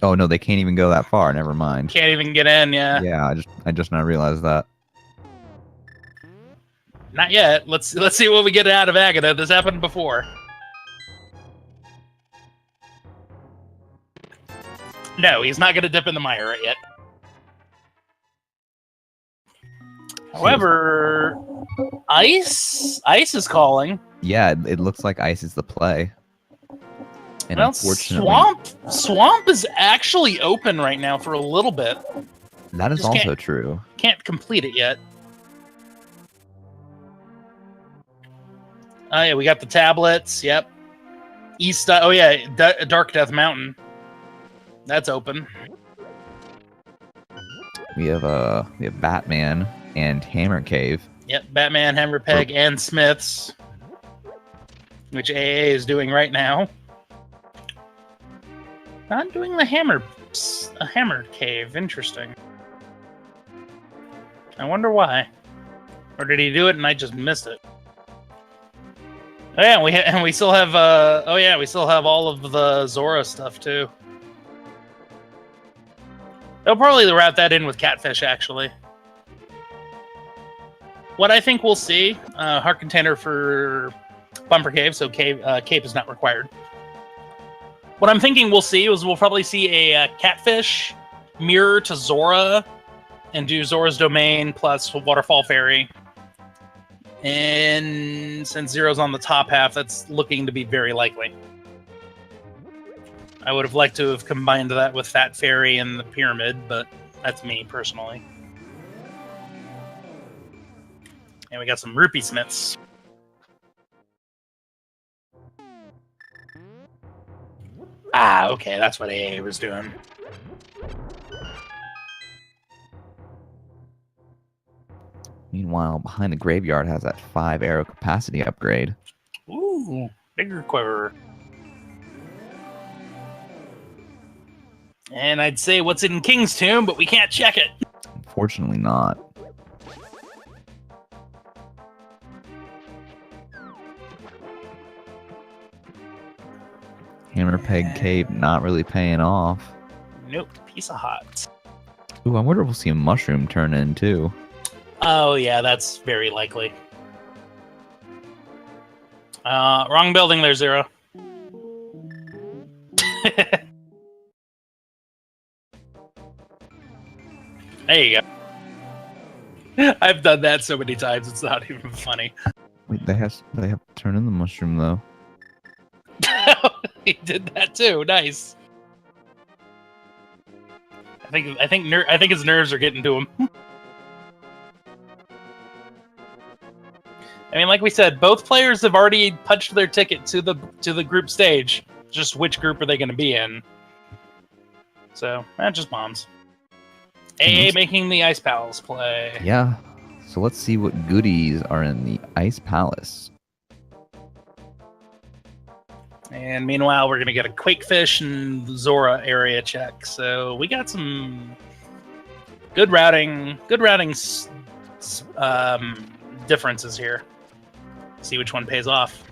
Oh, no, they can't even go that far. Never mind. Can't even get in, yeah. Yeah, I just now realized that. Not yet. Let's see what we get out of Agatha. This happened before. No, he's not going to dip in the mire right yet. However, Ice is calling. Yeah, it looks like Ice is the play. And well, unfortunately, Swamp is actually open right now for a little bit. That is also true. Can't complete it yet. Oh yeah, we got the tablets. Yep. East. Oh yeah, Dark Death Mountain. That's open. We have Batman and Hammer Cave. Yep, Batman, Hammer Peg, and Smiths, which AA is doing right now. Not doing the Hammer Cave. Interesting. I wonder why. Or did he do it and I just missed it? Oh yeah, we still have we still have all of the Zora stuff too. They'll probably wrap that in with Catfish, actually. What I think we'll see, heart container for Bumper Cave, so cape is not required. What I'm thinking we'll see is we'll probably see a Catfish mirror to Zora and do Zora's Domain plus Waterfall Fairy. And since Zero's on the top half, that's looking to be very likely. I would have liked to have combined that with Fat Fairy and the Pyramid, but that's me personally. And we got some Rupee Smiths. Ah, okay, that's what AA was doing. Meanwhile, behind the graveyard has that 5 arrow capacity upgrade. Ooh, bigger quiver. And I'd say what's in King's Tomb, but we can't check it. Unfortunately not. Hammer Peg Cave not really paying off. Nope, piece of hot. Ooh, I wonder if we'll see a mushroom turn in too. Oh yeah, that's very likely. Wrong building there, Zero. There you go. I've done that so many times, it's not even funny. Wait, they have to turn in the mushroom though. He did that too. Nice. I think his nerves are getting to him. I mean, like we said, both players have already punched their ticket to the group stage. Just which group are they going to be in? So, just bombs. AA making the Ice Palace play. Yeah. So let's see what goodies are in the Ice Palace. And meanwhile, we're going to get a Quakefish and Zora area check. So we got some good routing differences here. See which one pays off.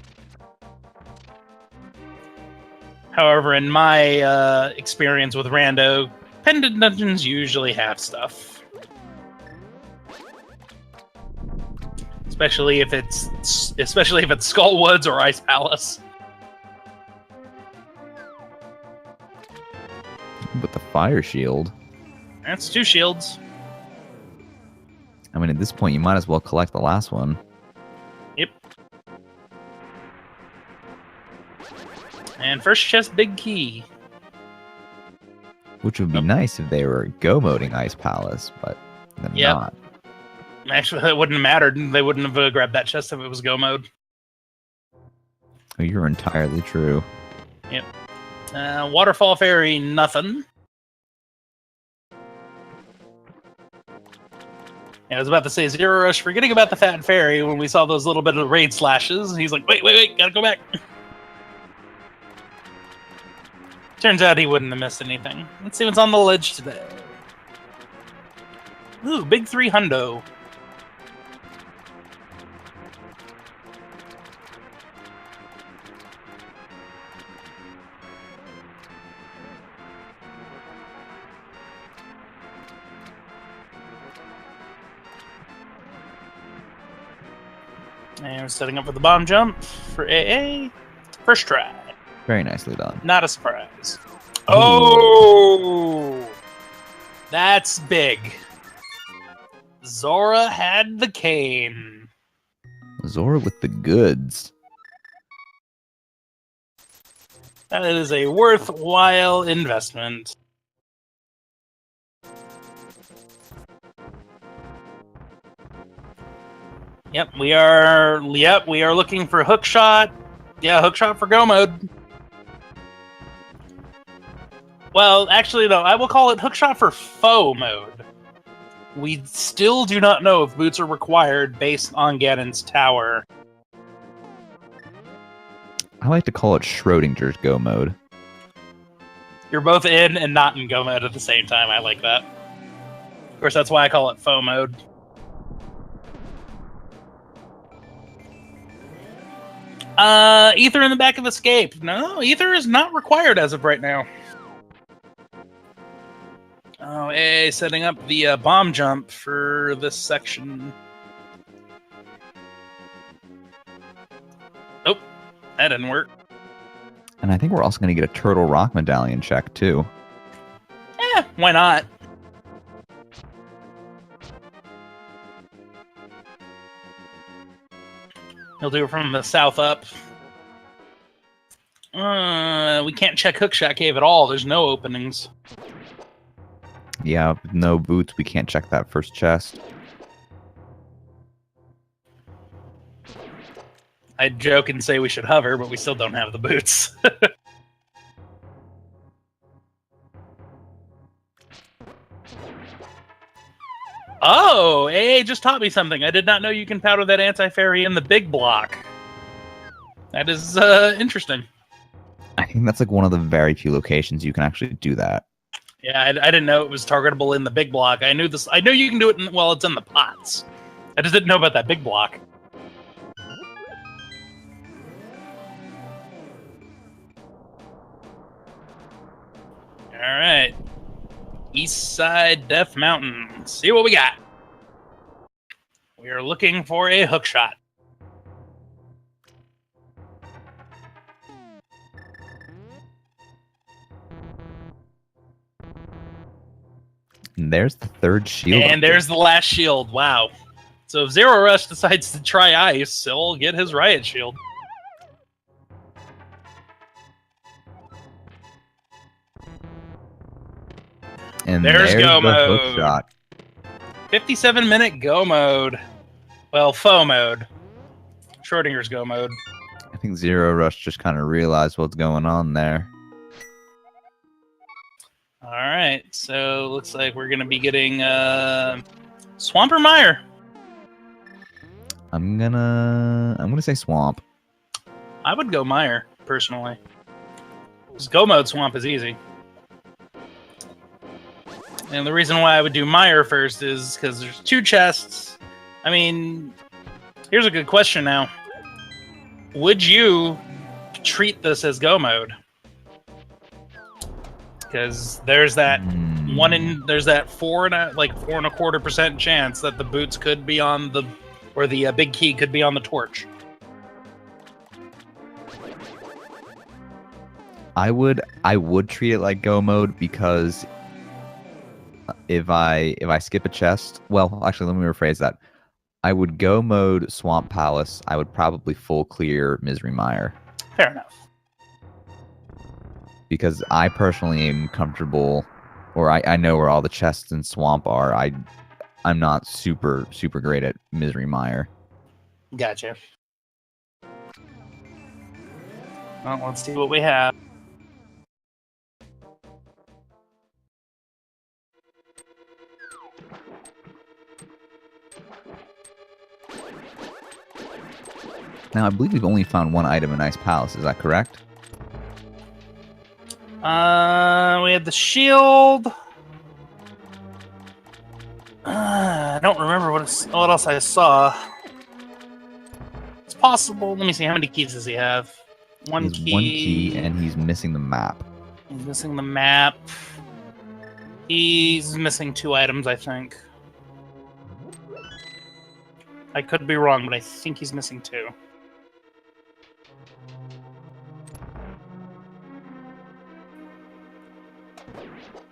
However, in my experience with Rando, Pendant Dungeons usually have stuff. Especially if it's Skullwoods or Ice Palace. But the fire shield. That's 2 shields. I mean, at this point, you might as well collect the last one. Yep. And first chest, big key. Which would be nice if they were go-moding Ice Palace, but they're not. Actually, that wouldn't have mattered. They wouldn't have grabbed that chest if it was go mode. Oh, you're entirely true. Yep. Waterfall Fairy, nothing. I was about to say zer0rush, forgetting about the Fat Fairy when we saw those little bit of raid slashes. He's like, wait, gotta go back. Turns out he wouldn't have missed anything. Let's see what's on the ledge today. Ooh, big 3 hundo. And we're setting up for the bomb jump for AA. First try. Very nicely done. Not a surprise. Oh! That's big. Zora had the cane. Zora with the goods. That is a worthwhile investment. Yep, we are. Yep, we are looking for hook shot. Yeah, hook shot for go mode. Well, actually, no, I will call it hook shot for foe mode. We still do not know if boots are required based on Ganon's tower. I like to call it Schrodinger's go mode. You're both in and not in go mode at the same time. I like that. Of course, that's why I call it foe mode. Ether in the back of escape. No, ether is not required as of right now. Oh, AA setting up the bomb jump for this section. Oh, that didn't work. And I think we're also going to get a Turtle Rock Medallion check, too. Why not? He'll do it from the south up. We can't check Hookshot Cave at all. There's no openings. Yeah, with no boots, we can't check that first chest. I'd joke and say we should hover, but we still don't have the boots. Oh, AA just taught me something. I did not know you can powder that anti-fairy in the big block. That is interesting. I think that's like one of the very few locations you can actually do that. Yeah, I didn't know it was targetable in the big block. I knew this. I know you can do it while it's in the pots. I just didn't know about that big block. All right. East Side Death Mountain. See what we got. We are looking for a hook shot. And there's the third shield. And there's the last shield. Wow. So if zer0rush decides to try ice, he'll get his riot shield. And there's go the mode. Hook shot. 57-minute go mode. Well, foe mode. Schrodinger's go mode. I think zer0rush just kind of realized what's going on there. All right, so looks like we're gonna be getting Swamp or Mire. I'm gonna say Swamp. I would go Mire personally. Because go mode Swamp is easy. And the reason why I would do Mire first is because there's 2 chests. I mean, here's a good question now. Would you treat this as go mode? Because there's that 4.25% chance that the boots could be on the, or the big key could be on the torch. I would treat it like go mode because if I skip a chest, well, actually, let me rephrase that. I would go mode Swamp Palace. I would probably full clear Misery Mire. Fair enough. Because I personally am comfortable, or I know where all the chests in Swamp are. I'm not super great at Misery Mire. Gotcha. Well, let's see what we have. Now, I believe we've only found one item in Ice Palace. Is that correct? We had the shield. I don't remember what else I saw. It's possible. Let me see. How many keys does he have? One key. One key, and he's missing the map. He's missing the map. He's missing 2 items, I think. I could be wrong, but I think he's missing 2.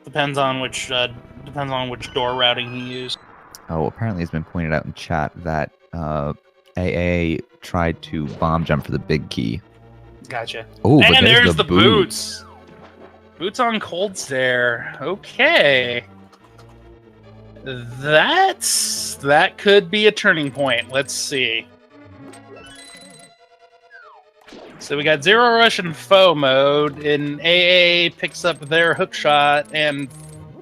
Depends on which door routing he used. Oh, apparently it's been pointed out in chat that AA tried to bomb jump for the big key. Gotcha. Oh, and but there's the boots. Boots on cold stare. Okay. That could be a turning point. Let's see. So we got Zero Rush and Foe mode, and AA picks up their hookshot,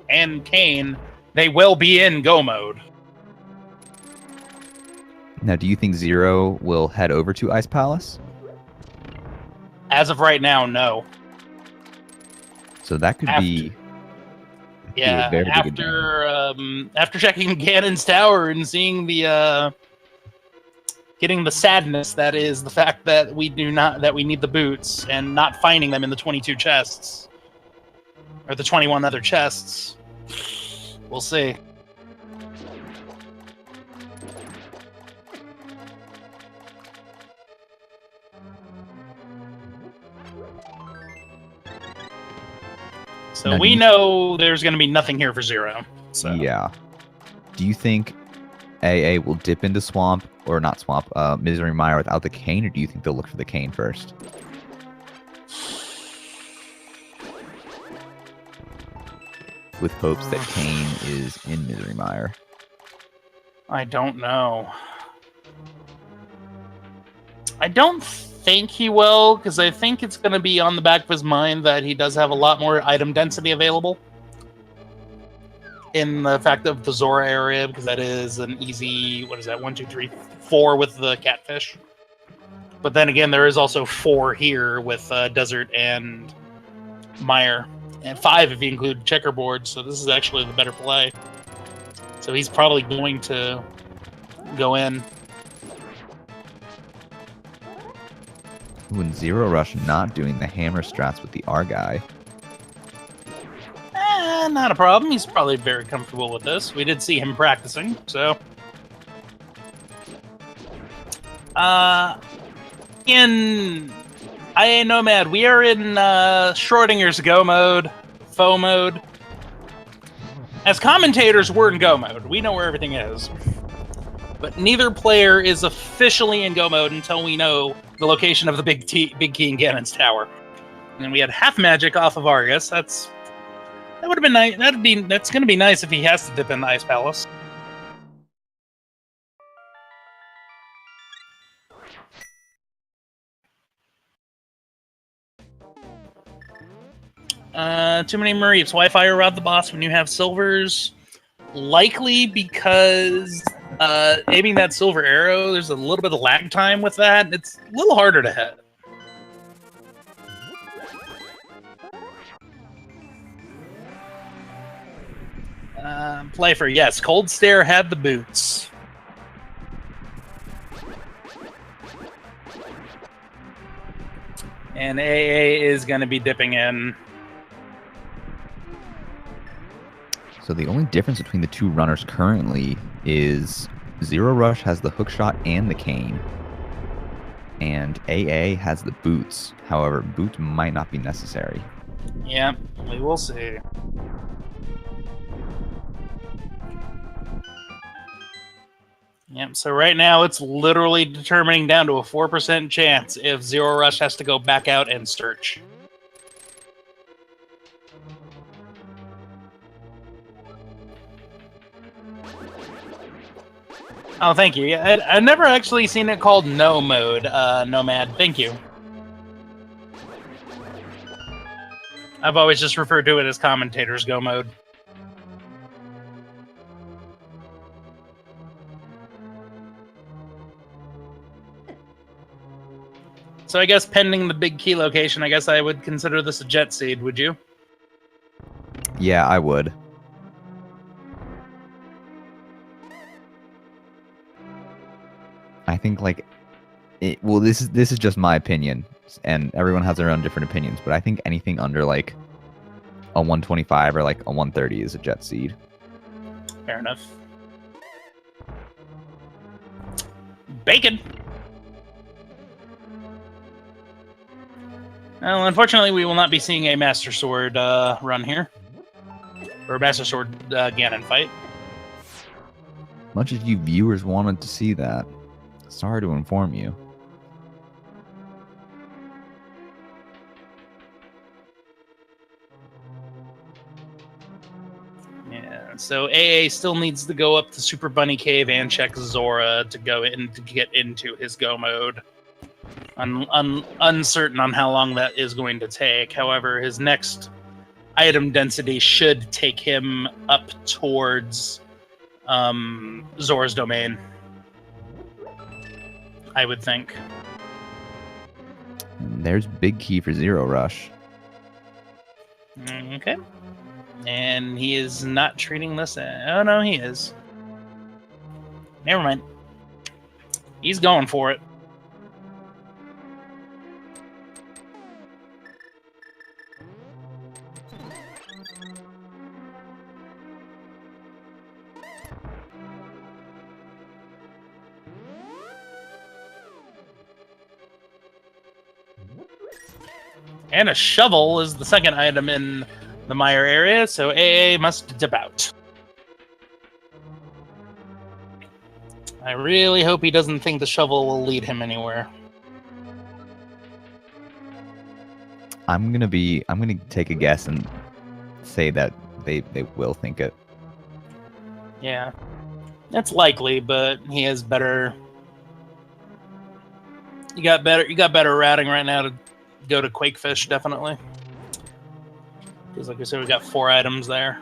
and Kane, they will be in Go mode. Now, do you think Zero will head over to Ice Palace? As of right now, no. So that could be Yeah, a very big advantage. After checking Ganon's tower and seeing the getting the sadness that is the fact that we need the boots and not finding them in the 22 chests or the 21 other chests. We'll see. So we know there's going to be nothing here for Zero. So. Yeah. Do you think AA will dip into Swamp, or not Swamp, Misery Mire without the cane, or do you think they'll look for the cane first? With hopes that Kane is in Misery Mire. I don't know. I don't think he will, because I think it's going to be on the back of his mind that he does have a lot more item density available in the fact of the Zora area, because that is an easy, 1, 2, 3, 4 with the catfish. But then again, there is also 4 here with Desert and Mire, and 5 if you include Checkerboard, so this is actually the better play. So he's probably going to go in. When Zero Rush not doing the hammer strats with the R guy. Not a problem. He's probably very comfortable with this. We did see him practicing, so. In IA Nomad, we are in Schrodinger's Go mode, Foe mode. As commentators, we're in Go mode. We know where everything is. But neither player is officially in Go mode until we know the location of the big key in Ganon's tower. And then we had half magic off of Argus. That would have been nice. That's going to be nice if he has to dip in the Ice Palace. Too many Mareeps. Why fire around the boss when you have silvers? Likely because aiming that silver arrow, there's a little bit of lag time with that. It's a little harder to hit. Playfer, yes. Cold Stare had the boots. And AA is going to be dipping in. So the only difference between the two runners currently is Zero Rush has the hookshot and the cane. And AA has the boots. However, boots might not be necessary. Yeah, we will see. Yep, so right now it's literally determining down to a 4% chance if Zero Rush has to go back out and search. Oh, thank you. Yeah, I've never actually seen it called No Mode, Nomad. Thank you. I've always just referred to it as Commentator's Go Mode. So I guess pending the big key location, I guess I would consider this a jet seed, would you? Yeah, I would. I think well, this is just my opinion, and everyone has their own different opinions, but I think anything under like a 125 or like a 130 is a jet seed. Fair enough. Bacon. Well, unfortunately, we will not be seeing a Master Sword run here. Or a Master Sword Ganon fight. Much as you viewers wanted to see that, sorry to inform you. Yeah, So AA still needs to go up to Super Bunny Cave and check Zora to go in to get into his go mode. Uncertain on how long that is going to take. However, his next item density should take him up towards Zora's domain, I would think. And there's big key for zer0rush. Okay. And he is not treating this. Oh no, he is. Never mind. He's going for it. And a shovel is the second item in the mire area, so AA must dip out. I really hope he doesn't think the shovel will lead him anywhere. I'm gonna take a guess and say that they will think it. Yeah. That's likely, but he has better. You got better routing right now to go to Quakefish, definitely. Because like I said, we got 4 items there.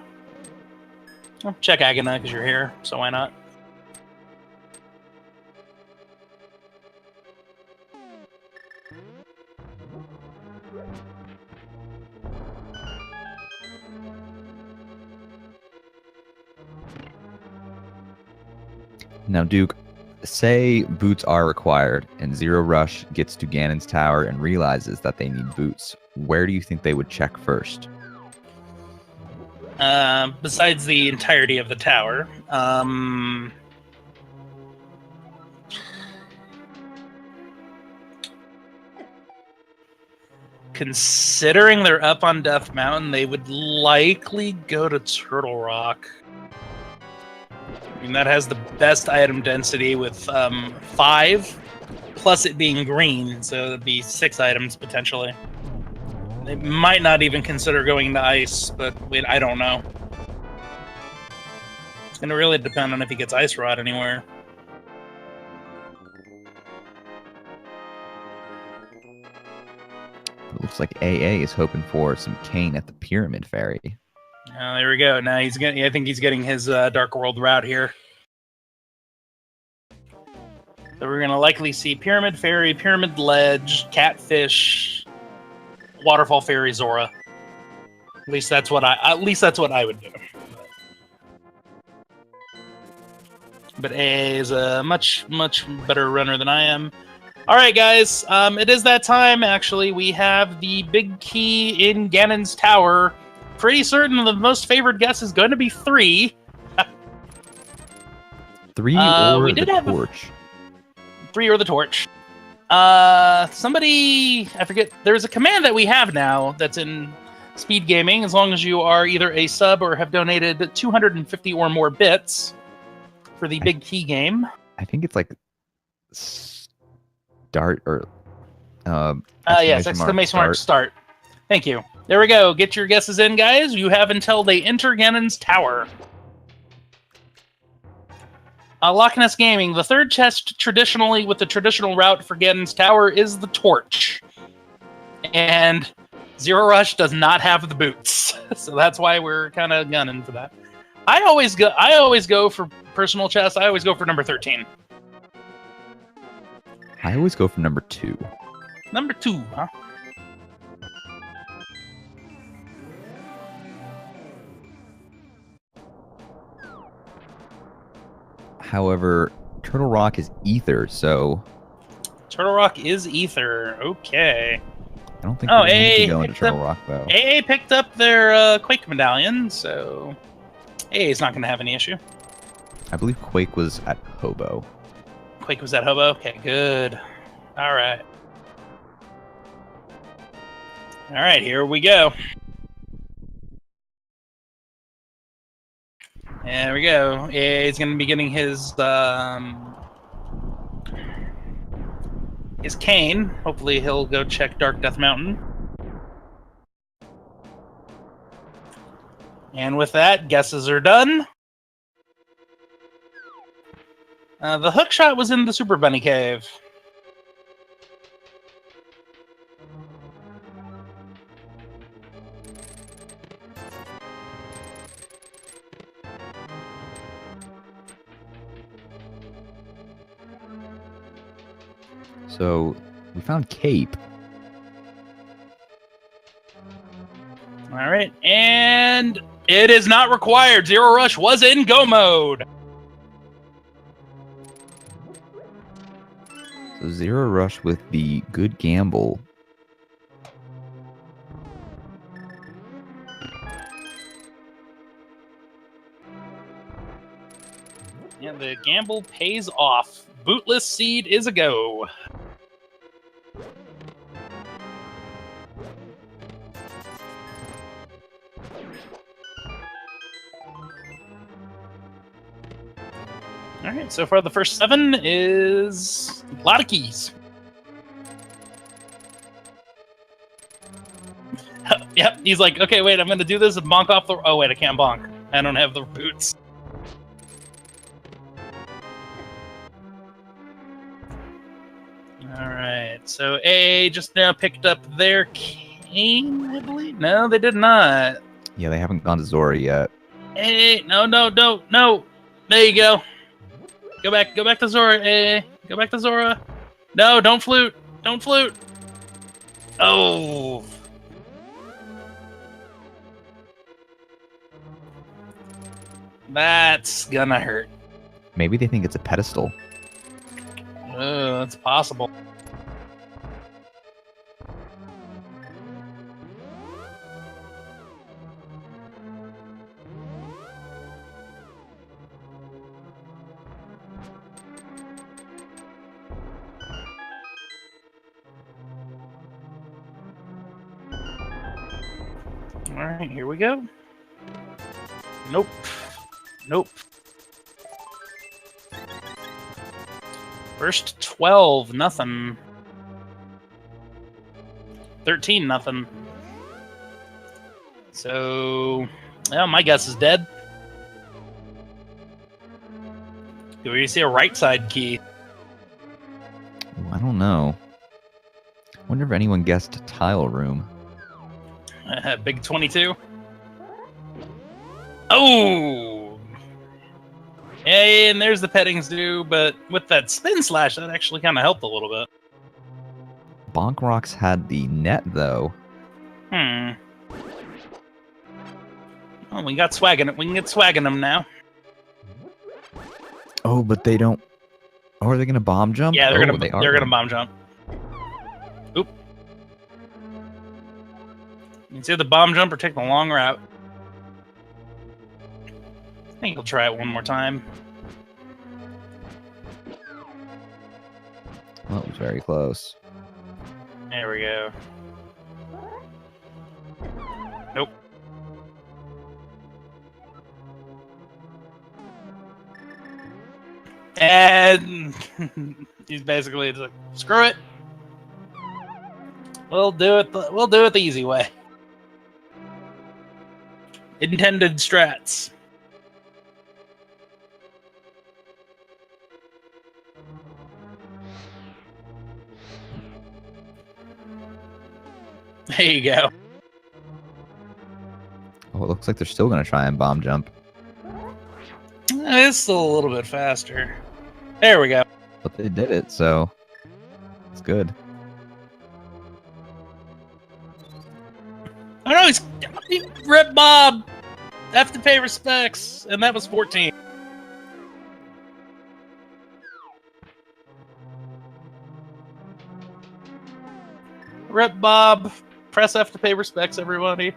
Well, check Agana because you're here, so why not? Now, Duke, say boots are required, and zer0rush gets to Ganon's tower and realizes that they need boots. Where do you think they would check first? Besides the entirety of the tower, considering they're up on Death Mountain, they would likely go to Turtle Rock. I mean, that has the best item density with 5, plus it being green, so it'd be 6 items potentially. They might not even consider going to ice, but wait, I don't know. It's going to really depend on if he gets Ice Rod anywhere. It looks like AA is hoping for some cane at the Pyramid Ferry. Oh, there we go. Now he's getting. I think he's getting his Dark World route here. So we're going to likely see Pyramid Ferry, Pyramid Ledge, Catfish, Waterfall Ferry, Zora. At least that's what I would do. But AA is a much better runner than I am. All right, guys. It is that time. Actually, we have the big key in Ganon's tower. Pretty certain the most favored guess is going to be 3. 3 or the torch. 3 or the torch. Somebody, I forget, there's a command that we have now that's in speed gaming, as long as you are either a sub or have donated 250 or more bits for the big key game. I think it's like start or yes, exclamation mark start. Thank you. There we go. Get your guesses in, guys. You have until they enter Ganon's tower. Loch Ness Gaming, the third chest traditionally with the traditional route for Ganon's tower is the torch. And zer0rush does not have the boots. So that's why we're kind of gunning for that. I always go for personal chests. I always go for number 13. I always go for number 2. Number 2, huh? However, Turtle Rock is ether, so... Turtle Rock is ether. Okay. I don't think we need to go into Turtle Rock, though. AA picked up their Quake medallion, so AA is not going to have any issue. I believe Quake was at Hobo. Quake was at Hobo? Okay, good. All right. All right, here we go. There we go. He's going to be getting his cane. Hopefully he'll go check Dark Death Mountain. And with that, guesses are done. The hook shot was in the Super Bunny Cave. So we found Cape. All right, and it is not required. Zer0rush was in go mode. So zer0rush with the good gamble. Yeah, the gamble pays off. Bootless seed is a go. All right, so far the first 7 is a lot of keys. Yep, he's like, okay, wait, I'm going to do this and bonk off the... Oh, wait, I can't bonk. I don't have the boots. All right, so A just now picked up their cane, I believe? No, they did not. Yeah, they haven't gone to Zora yet. Hey, no. There you go. Go back to Zora. Hey, go back to Zora. No, don't flute. Don't flute. Oh. That's gonna hurt. Maybe they think it's a pedestal. Oh, that's possible. All right, here we go. Nope. Nope. First 12, nothing. 13, nothing. So, well, my guess is dead. Do we see a right side key? Ooh, I don't know. Wonder if anyone guessed tile room. Big 22. Oh! Hey, and there's the pettings due, but with that spin slash, that actually kind of helped a little bit. Bonk Rocks had the net, though. Oh, we got swagging. We can get swagging them now. Oh, but they don't... Oh, are they going to bomb jump? Yeah, they're Oh, gonna bomb jump. Oop. You can see the bomb jump or take the long route. I think he'll try it one more time. Well, it was very close. There we go. Nope. And he's basically just like, screw it. We'll do it the easy way. Intended strats. There you go. Oh, it looks like they're still going to try and bomb jump. It's still a little bit faster. There we go. But they did it, so it's good. Oh no, he ripped Bob. Have to pay respects, and that was 14. Rip Bob. Press F to pay respects, everybody.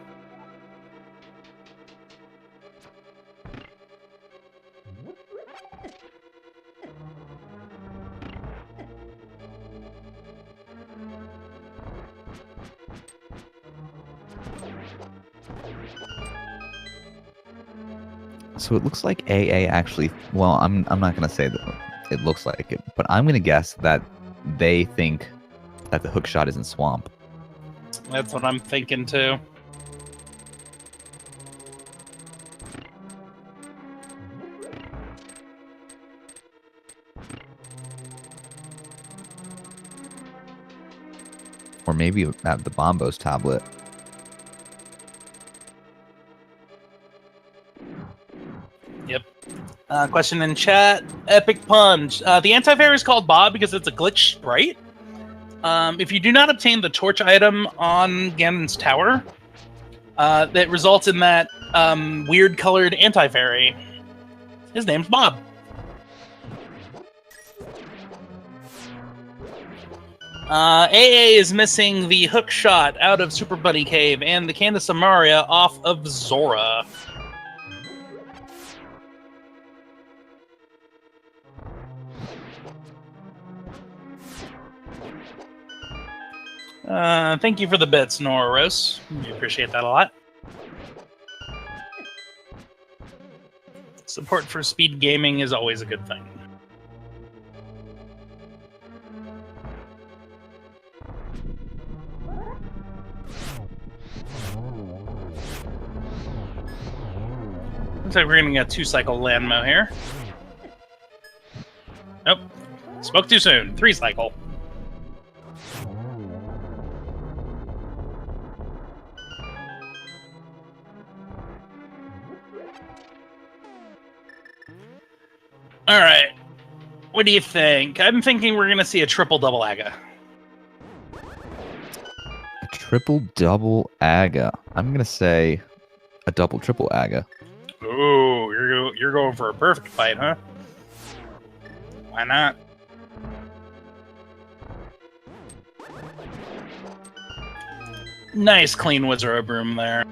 So it looks like AA actually... Well, I'm not going to say that it looks like it, but I'm going to guess that they think that the hook shot is in Swamp. That's what I'm thinking, too. Or maybe at the Bombos tablet. Yep. Question in chat. Epic Punch. The anti-fairy is called Bob because it's a glitch sprite. If you do not obtain the torch item on Ganon's tower, that results in that weird colored anti-fairy. His name's Bob. AA is missing the hook shot out of Super Bunny Cave and the Candace Samaria off of Zora. Thank you for the bits, Zer0rush. We appreciate that a lot. Support for speed gaming is always a good thing. Looks like we're gonna get 2-cycle Landmo here. Nope. Spoke too soon. 3-cycle. Alright. What do you think? I'm thinking we're gonna see a triple-double Aga. A triple-double Aga. I'm gonna say a double-triple Aga. Ooh, you're going for a perfect fight, huh? Why not? Nice clean Wizard Broom there.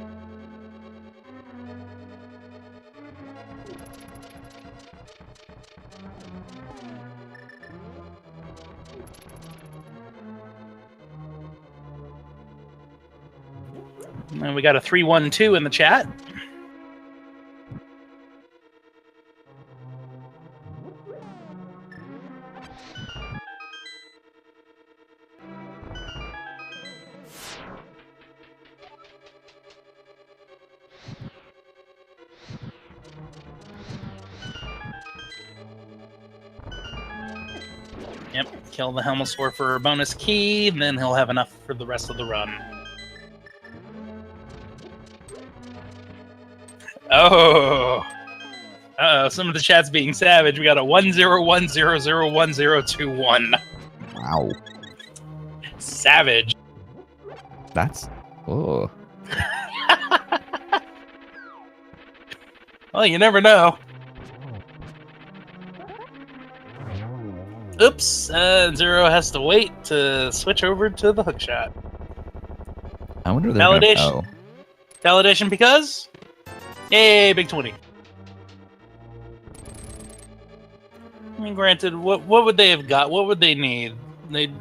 And we got a 3-1-2 in the chat. Yep, kill the Helmosaur for a bonus key, and then he'll have enough for the rest of the run. Oh! Uh-oh, some of the chat's being savage. We got a 101001021. Wow. Savage. That's... Oh. Well, you never know. Oops, Zero has to wait to switch over to the hookshot. I wonder if they're Validation. gonna... Validation because... Yay, big 20. I mean, granted, what would they have got? What would they need? They'd,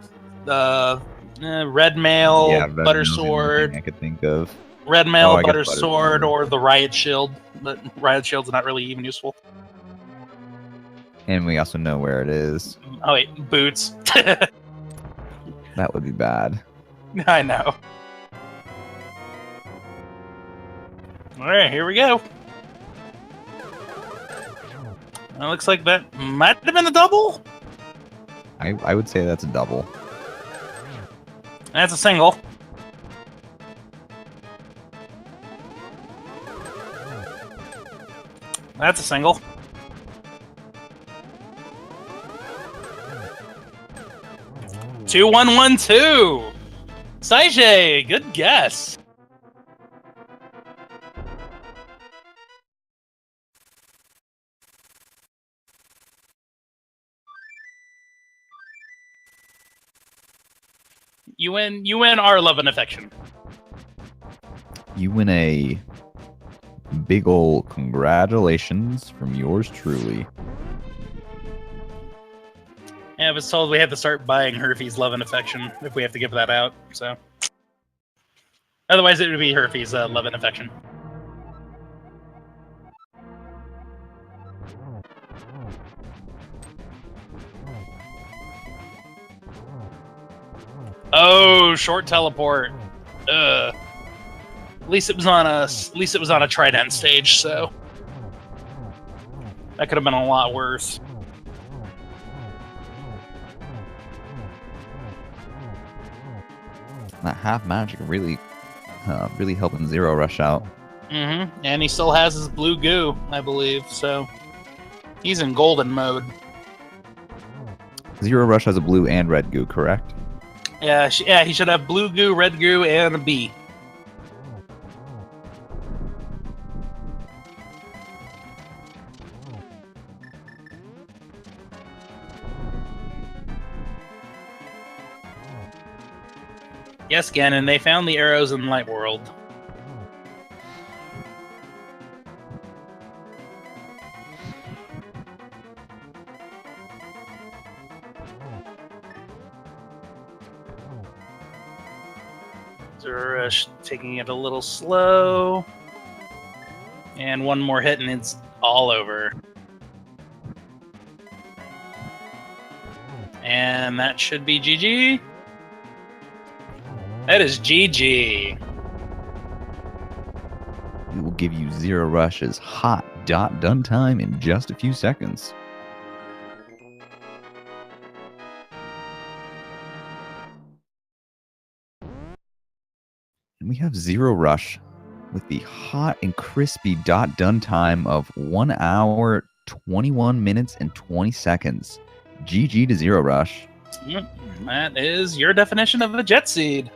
red mail, Yeah, red butter mail's the only sword. thing I could think of. Red mail, I guess butter butter sword, sword. or the riot shield. But riot shield's not really even useful. And we also know where it is. Oh wait, boots. That would be bad. I know. Alright, here we go. It looks like that might have been a double. I would say that's a double. That's a single. That's a single. Two, 1, 1, 2. Saijay, good guess. You win our love and affection. You win a big ol' congratulations from yours truly. Yeah, I was told we have to start buying Herfy's love and affection if we have to give that out, so. Otherwise it would be Herfy's love and affection. Oh, short teleport. Ugh. At least it was on a trident stage, so that could have been a lot worse. that half magic really, really helping zer0rush out. And he still has his blue goo, I believe. So he's in golden mode. zer0rush has a blue and red goo, correct? Yeah, he should have blue goo, red goo, and a B. Yes, Ganon, they found the arrows in Light World. zer0rush taking it a little slow. And one more hit and it's all over. And that should be GG. That is GG. We will give you zer0rush's hot done time in just a few seconds. And we have zer0rush with the hot and crispy done time of 1 hour, 21 minutes, and 20 seconds. GG to zer0rush. That is your definition of a jet seed.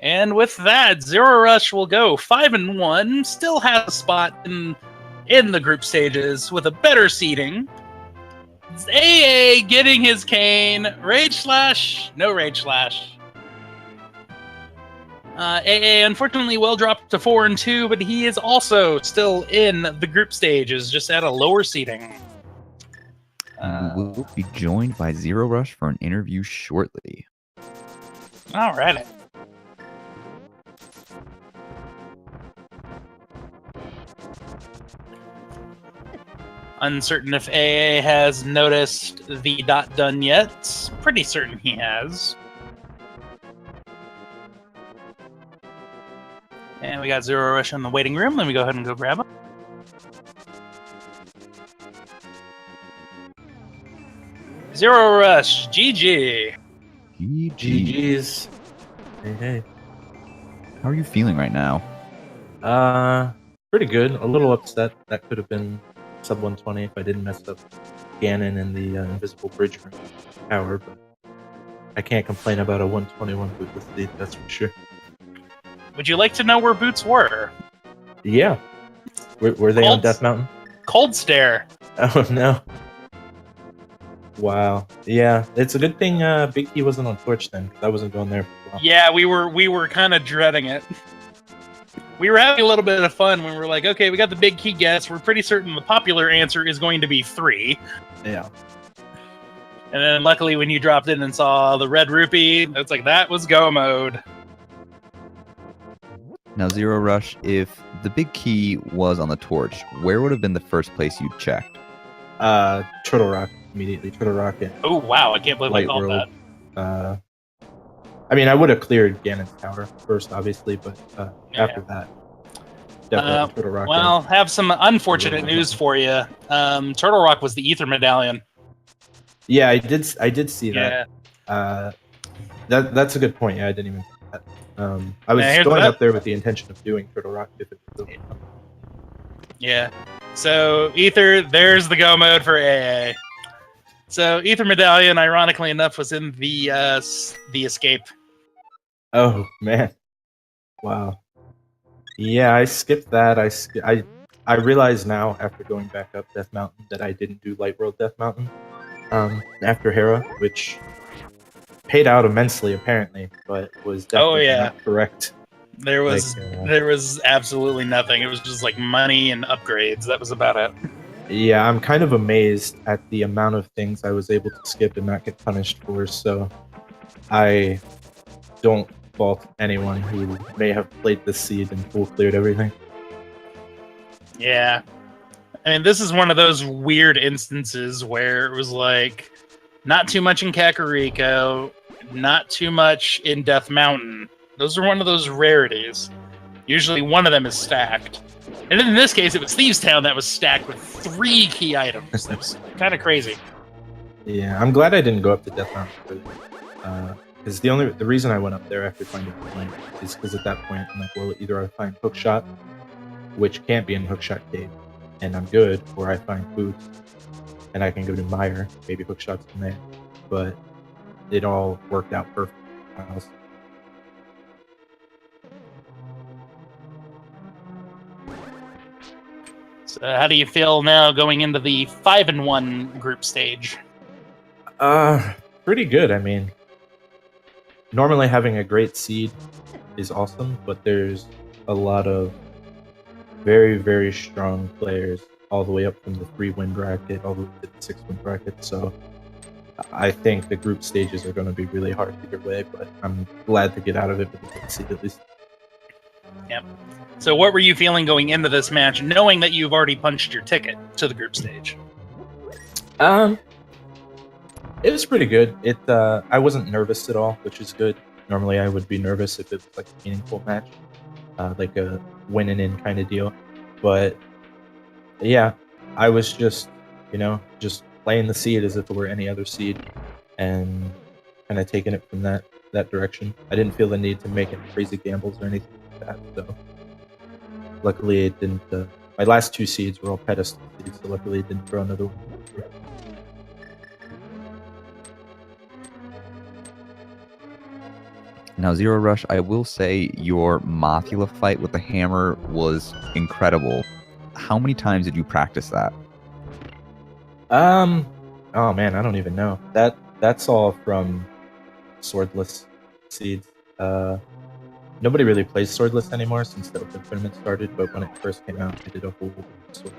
And with that, zer0rush will go 5-1. Still has a spot in the group stages with a better seeding. It's AA getting his cane. Rage Slash, no Rage Slash. AA unfortunately will drop to 4-2, but he is also still in the group stages, just at a lower seeding. We will be joined by zer0rush for an interview shortly. Alright. Uncertain if AA has noticed the done yet. Pretty certain he has. And we got zer0rush in the waiting room. Let me go ahead and go grab him. zer0rush, GG. GG's. Hey. How are you feeling right now? Pretty good. A little upset. That could have been sub 120 if I didn't mess up Ganon and the invisible bridge power, but I can't complain about a 121 bootless lead, that's for sure. Would you like to know where boots were? Yeah. Were they on Death Mountain? Cold Stare. Oh no. Wow. Yeah, it's a good thing Big Key wasn't on Torch then, because I wasn't going there for a while. Yeah, we were kind of dreading it. We were having a little bit of fun when we were like, okay, we got the Big Key guess. We're pretty certain the popular answer is going to be 3. Yeah. And then luckily when you dropped in and saw the red rupee, it's like, that was go mode. Now, zer0rush, if the Big Key was on the Torch, where would have been the first place you checked? Turtle Rock, immediately. Turtle Rock. Oh, wow, I can't believe I called that. I mean, I would have cleared Ganon's tower first, obviously, but after that, definitely Turtle Rock. Well, have some unfortunate news for you. Turtle Rock was the Ether Medallion. Yeah, I did see that. That's a good point. Yeah, I didn't even. I was going up there with the intention of doing Turtle Rock if it was still. Yeah. So Ether, there's the go mode for AA. So Ether Medallion, ironically enough, was in the escape. Oh man! Wow. Yeah, I skipped that. I realize now after going back up Death Mountain that I didn't do Light World Death Mountain after Hera, which paid out immensely apparently, but was definitely not correct. There was absolutely nothing. It was just like money and upgrades. That was about it. Yeah, I'm kind of amazed at the amount of things I was able to skip and not get punished for, so I don't fault anyone who may have played this seed and full cleared everything. Yeah. I mean, this is one of those weird instances where it was like, not too much in Kakariko, not too much in Death Mountain. Those are one of those rarities. Usually one of them is stacked. And in this case, it was Thieves Town that was stacked with 3 key items. That's kind of crazy. Yeah, I'm glad I didn't go up to Death Mountain early. Because the reason I went up there after finding the flame is because at that point I'm like, well, either I find Hookshot, which can't be in Hookshot Cave, and I'm good, or I find Boots, and I can go to Mire, maybe Hookshot's in there. But it all worked out perfect. So how do you feel now going into the 5-1 group stage? Pretty good. I mean, normally having a great seed is awesome, but there's a lot of very, very strong players all the way up from the 3-win bracket all the way to the 6-win bracket. So I think the group stages are going to be really hard either way, but I'm glad to get out of it with a good seed at least. Yep. So what were you feeling going into this match, knowing that you've already punched your ticket to the group stage? It was pretty good. I wasn't nervous at all, which is good. Normally I would be nervous if it was like a meaningful match, like a win and in kind of deal. But yeah, I was just playing the seed as if it were any other seed, and kind of taking it from that direction. I didn't feel the need to make any crazy gambles or anything like that. So luckily it didn't. My last 2 seeds were all pedestal seeds, so luckily it didn't throw another one. Now, zer0rush, I will say your Mothula fight with the hammer was incredible. How many times did you practice that? Oh man, I don't even know. That's all from swordless seeds. Nobody really plays swordless anymore since the open tournament started, but when it first came out, I did a whole sword.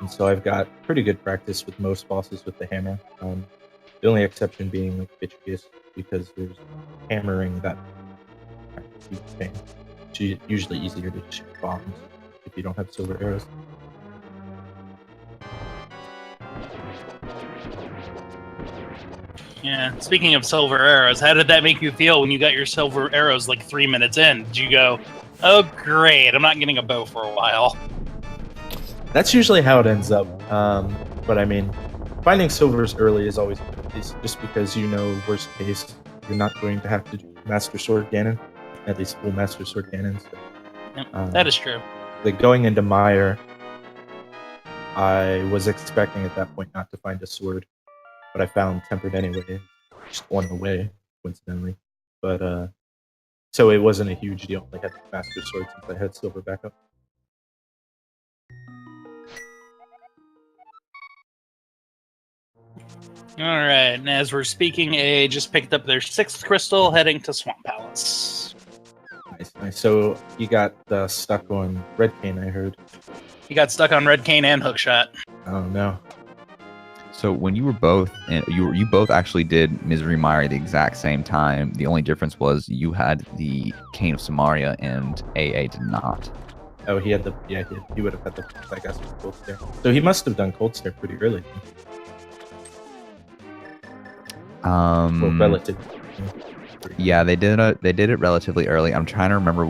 And so I've got pretty good practice with most bosses with the hammer. The only exception being like Bitchiest, because there's hammering that kind of huge thing. It's usually easier to shoot bombs if you don't have silver arrows. Yeah. Speaking of silver arrows, how did that make you feel when you got your silver arrows like 3 minutes in? Did you go, "Oh great, I'm not getting a bow for a while"? That's usually how it ends up. But I mean, finding silvers early is always good, just because worst case, you're not going to have to do Master Sword Ganon, at least full Master Sword Ganon. So, Yep, that is true. like going into Mire, I was expecting at that point not to find a sword, but I found Tempered anyway, just on the way, coincidentally. But so it wasn't a huge deal. I had the Master Sword since I had silver backup. All right, and as we're speaking, AA just picked up their 6th crystal, heading to Swamp Palace. Nice. So you got stuck on Red Cane, I heard. He got stuck on Red Cane and Hookshot. Oh no. So when you were both, you both actually did Misery Mire at the exact same time. The only difference was you had the Cane of Samaria and AA did not. Oh, he would have had the, I guess, Cold Stare. So he must have done Cold Stare pretty early. Well, relative. Yeah, they did it relatively early. I'm trying to remember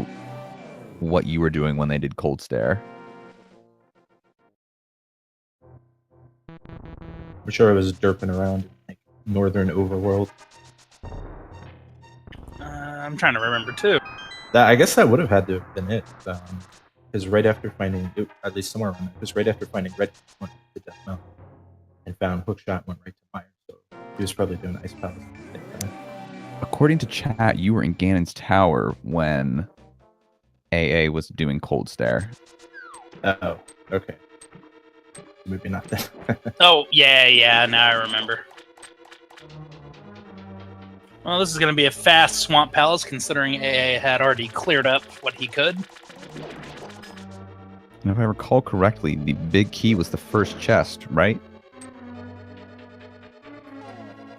what you were doing when they did Cold Stare. I'm sure I was derping around in, like, northern overworld. I'm trying to remember too. I guess that would have had to have been it. Because right after finding, at least somewhere around that, because right after finding Red, went to Death Mountain and found Hookshot, went right to Fire. So he was probably doing Ice Palace. According to chat, you were in Ganon's Tower when AA was doing Cold Stare. Oh, okay. Maybe not that. Oh, yeah, now I remember. Well, this is going to be a fast Swamp Palace, considering AA had already cleared up what he could. And if I recall correctly, the big key was the first chest, right?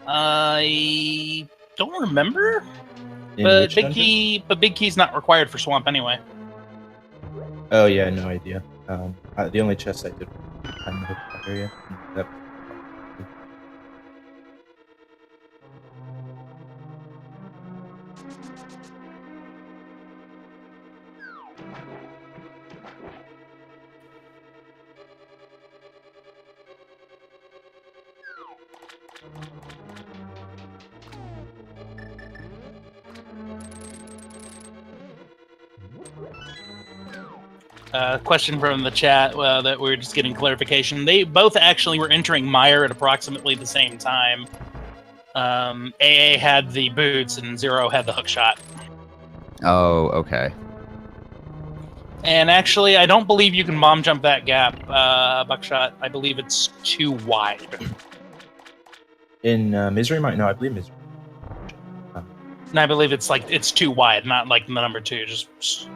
I don't remember, but big key's not required for Swamp anyway. Oh yeah, no idea. The only chest I did was in the Hookshot area. That Question from the chat that we were just getting clarification. They both actually were entering Mire at approximately the same time. AA had the boots and Zero had the hook shot. Oh, okay. And actually, I don't believe you can bomb jump that gap, Buckshot. I believe it's too wide. In Misery Mine? No, I believe Misery. And I believe it's too wide, not like the number 2. Just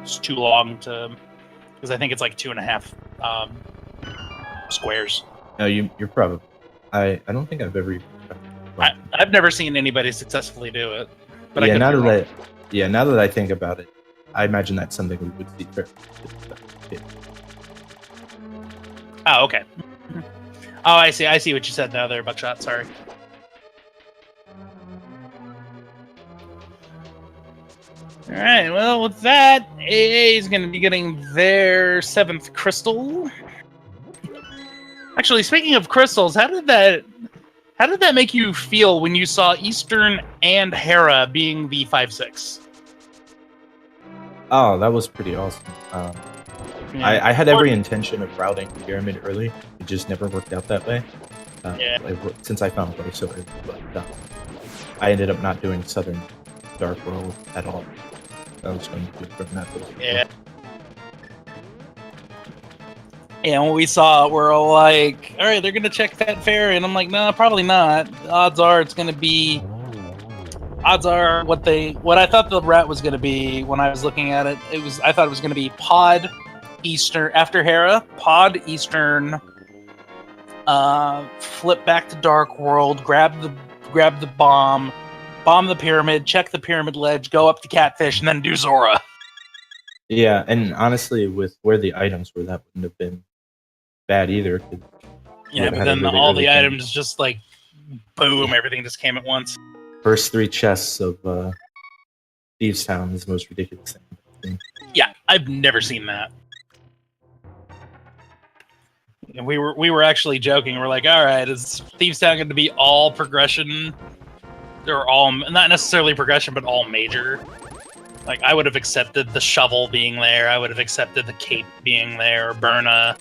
it's too long to, because I think it's like 2.5 squares. No, you're probably. I don't think I've ever. I've never seen anybody successfully do it. But yeah, I now that I think about it, I imagine that's something we would see. Oh, okay. Oh, I see. I see what you said now there, Buckshot. Sorry. All right. Well, with that, AA is going to be getting their 7th crystal. Actually, speaking of crystals, how did that make you feel when you saw Eastern and Hera being the 5/6? Oh, that was pretty awesome. Yeah. I had every intention of routing the pyramid early. It just never worked out that way. Since I found Blow so early, but I ended up not doing Southern Dark World at all. I was going to do it from that. Yeah. And when we saw it, we're all like, all right, they're going to check that fairy. And I'm like, no, probably not. Odds are it's going to be... Odds are what I thought the rat was going to be when I was looking at it. I thought it was going to be Pod Eastern after Hera. Pod Eastern. Flip back to Dark World. Grab the bomb the pyramid. Check the pyramid ledge. Go up to Catfish and then do Zora. Yeah, and honestly, with where the items were, that wouldn't have been bad either. Yeah, but then all the items just like boom, everything just came at once. First 3 chests of Thieves Town is the most ridiculous thing. Yeah, I've never seen that. And we were actually joking. We're like, all right, is Thieves Town going to be all progression, or all not necessarily progression, but all major? Like, I would have accepted the shovel being there. I would have accepted the cape being there. Burna.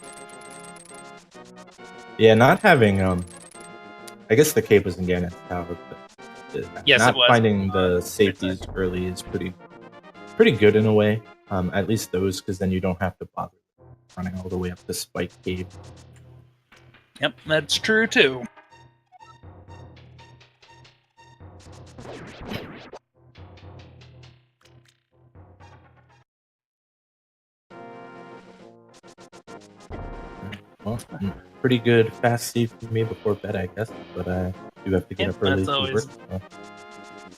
Yeah, not having I guess the cape was in Ganon's tower, but yes, not it was. finding the safeties early is pretty good in a way. At least those, because then you don't have to bother running all the way up the spike cave. Yep, that's true too. Well, pretty good fast sleep for me before bed, I guess, but I do have to get up early to work.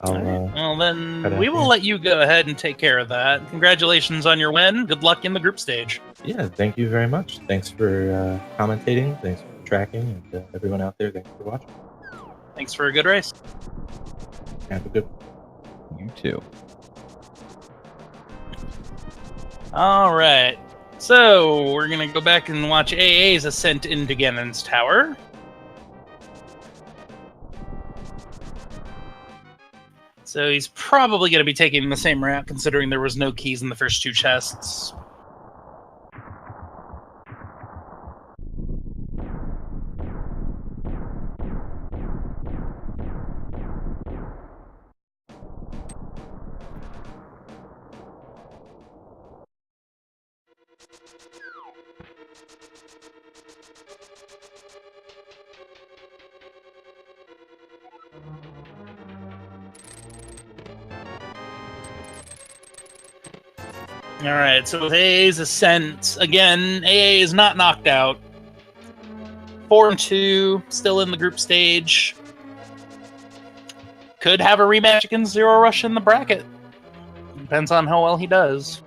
So well, then we will let you go ahead and take care of that. Congratulations on your win. Good luck in the group stage. Yeah, thank you very much. Thanks for commentating. Thanks for tracking, and everyone out there, thanks for watching. Thanks for a good race. Have a good one. You too. All right. So, we're going to go back and watch AA's ascent into Ganon's tower. So he's probably going to be taking the same route, considering there was no keys in the first 2 chests. Alright, so with AA's ascent, again, AA is not knocked out. 4-2, still in the group stage. Could have a rematch against zer0rush in the bracket. Depends on how well he does.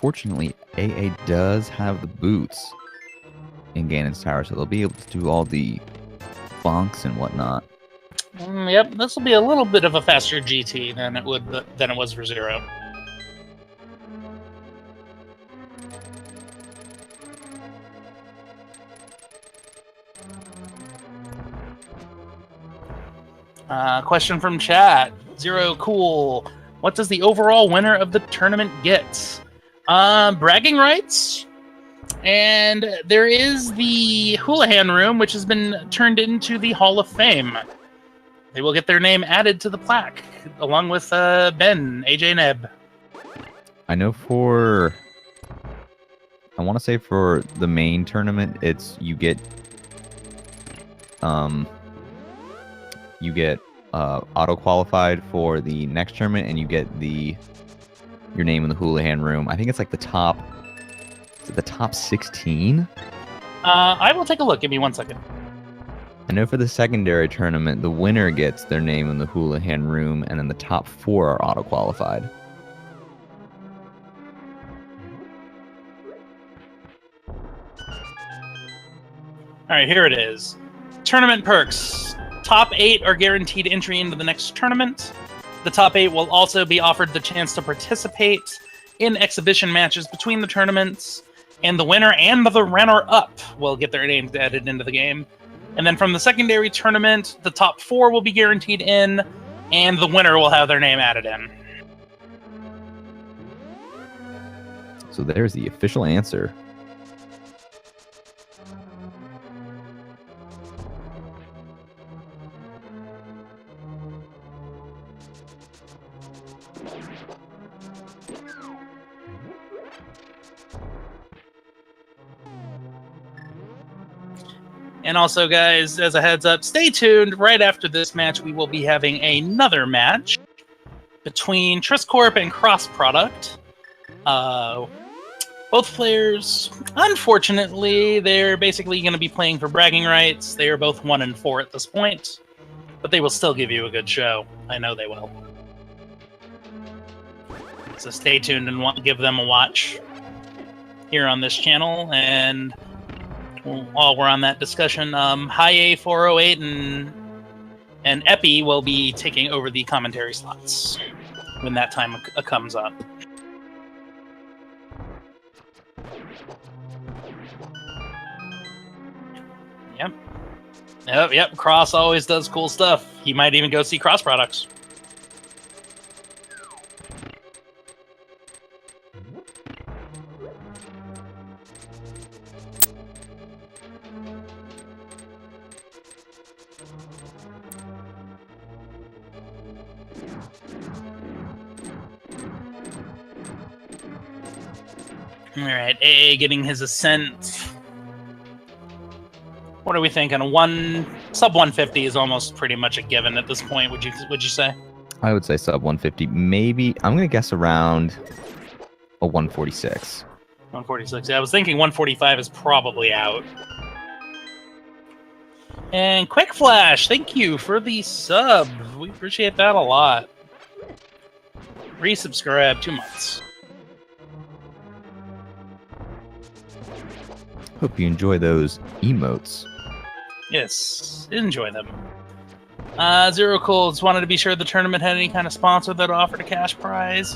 Fortunately, AA does have the boots in Ganon's tower, so they'll be able to do all the bonks and whatnot. Yep, this will be a little bit of a faster GT than it was for Zero. Question from chat. Zero Cool. What does the overall winner of the tournament get? Bragging rights. And there is the Houlihan Room, which has been turned into the Hall of Fame. They will get their name added to the plaque, along with Ben, AJ Neb. I know I want to say for the main tournament, you get auto qualified for the next tournament, and you get your name in the Houlihan Room. I think it's like the top 16. I will take a look. Give me 1 second. I know for the secondary tournament, the winner gets their name in the Houlihan Room, and then the top 4 are auto qualified. All right, here it is. Tournament perks. Top 8 are guaranteed entry into the next tournament. The top 8 will also be offered the chance to participate in exhibition matches between the tournaments, and the winner and the runner-up will get their names added into the game. And then from the secondary tournament, the top 4 will be guaranteed in, and the winner will have their name added in. So there's the official answer. And also, guys, as a heads up, stay tuned. Right after this match, we will be having another match between Triscorp and Cross Product. Both players, unfortunately, they're basically going to be playing for bragging rights. They are both 1-4 at this point, but they will still give you a good show. I know they will. So stay tuned and give them a watch here on this channel. And while we're on that discussion, High A408 and Epi will be taking over the commentary slots when that time comes up. Yep. Cross always does cool stuff. He might even go see Cross Products. All right, AA getting his ascent. What are we thinking? Sub 150 is almost pretty much a given at this point. Would you say? I would say sub 150. Maybe I'm gonna guess around a 146. 146. Yeah, I was thinking 145 is probably out. And Quick Flash, thank you for the sub. We appreciate that a lot. Resubscribe 2 months. Hope you enjoy those emotes. Yes, enjoy them. Zero Cool just wanted to be sure the tournament had any kind of sponsor that offered a cash prize.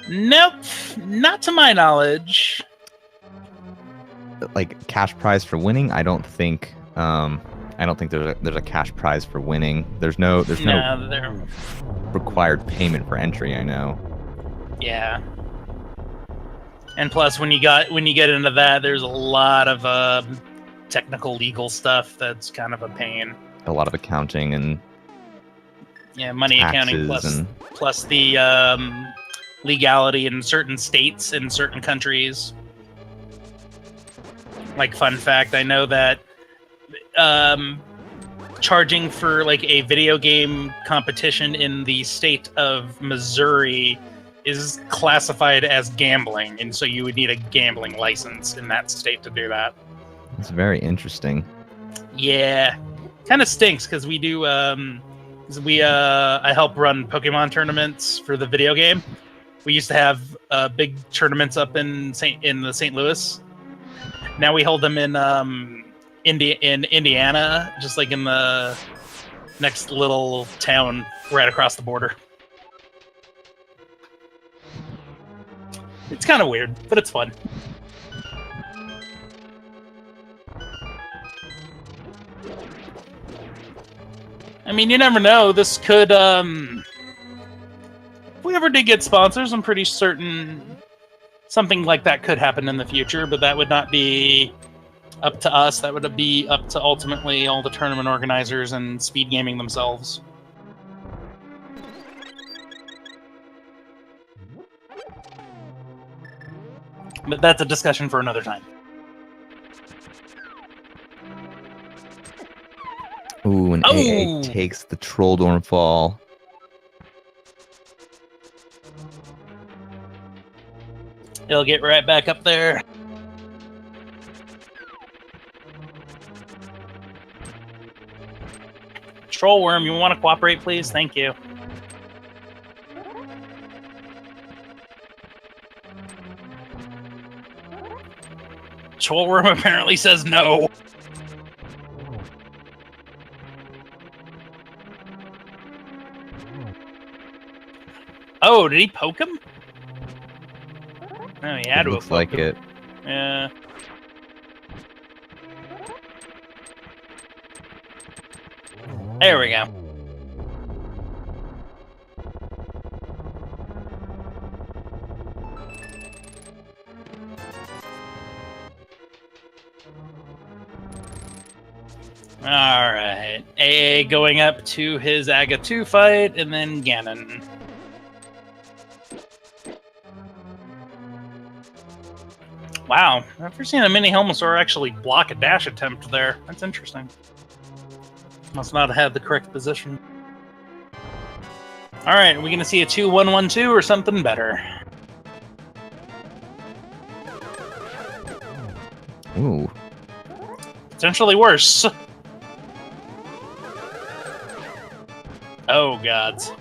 Nope, not to my knowledge. Like cash prize for winning, I don't think there's a cash prize for winning. There's no required payment for entry. I know. Yeah. And plus, when you get into that, there's a lot of technical legal stuff that's kind of a pain. A lot of accounting and money accounting plus the legality in certain states and certain countries. Like, fun fact, I know that charging for like a video game competition in the state of Missouri is classified as gambling, and so you would need a gambling license in that state to do that. It's very interesting. Yeah, kind of stinks because we do. I help run Pokemon tournaments for the video game. We used to have big tournaments up in the St. Louis. Now we hold them in Indiana, just like in the next little town right across the border. It's kind of weird, but it's fun. I mean, you never know. This could, if we ever did get sponsors, I'm pretty certain something like that could happen in the future, but that would not be up to us. That would be up to ultimately all the tournament organizers and Speed Gaming themselves. But that's a discussion for another time. Ooh, and AA takes the Trolldorm fall. He'll get right back up there. Trollworm, you want to cooperate, please? Thank you. Trollworm apparently says no. Oh, did he poke him? No, he had to have Looks like him. it. Yeah. There we go. Alright. AA going up to his Aga 2 fight, and then Ganon. Wow, I've never seen a mini Helmosaur actually block a dash attempt there. That's interesting. Must not have had the correct position. Alright, are we going to see a 2-1-1-2 or something better? Ooh. Potentially worse. Oh, gods.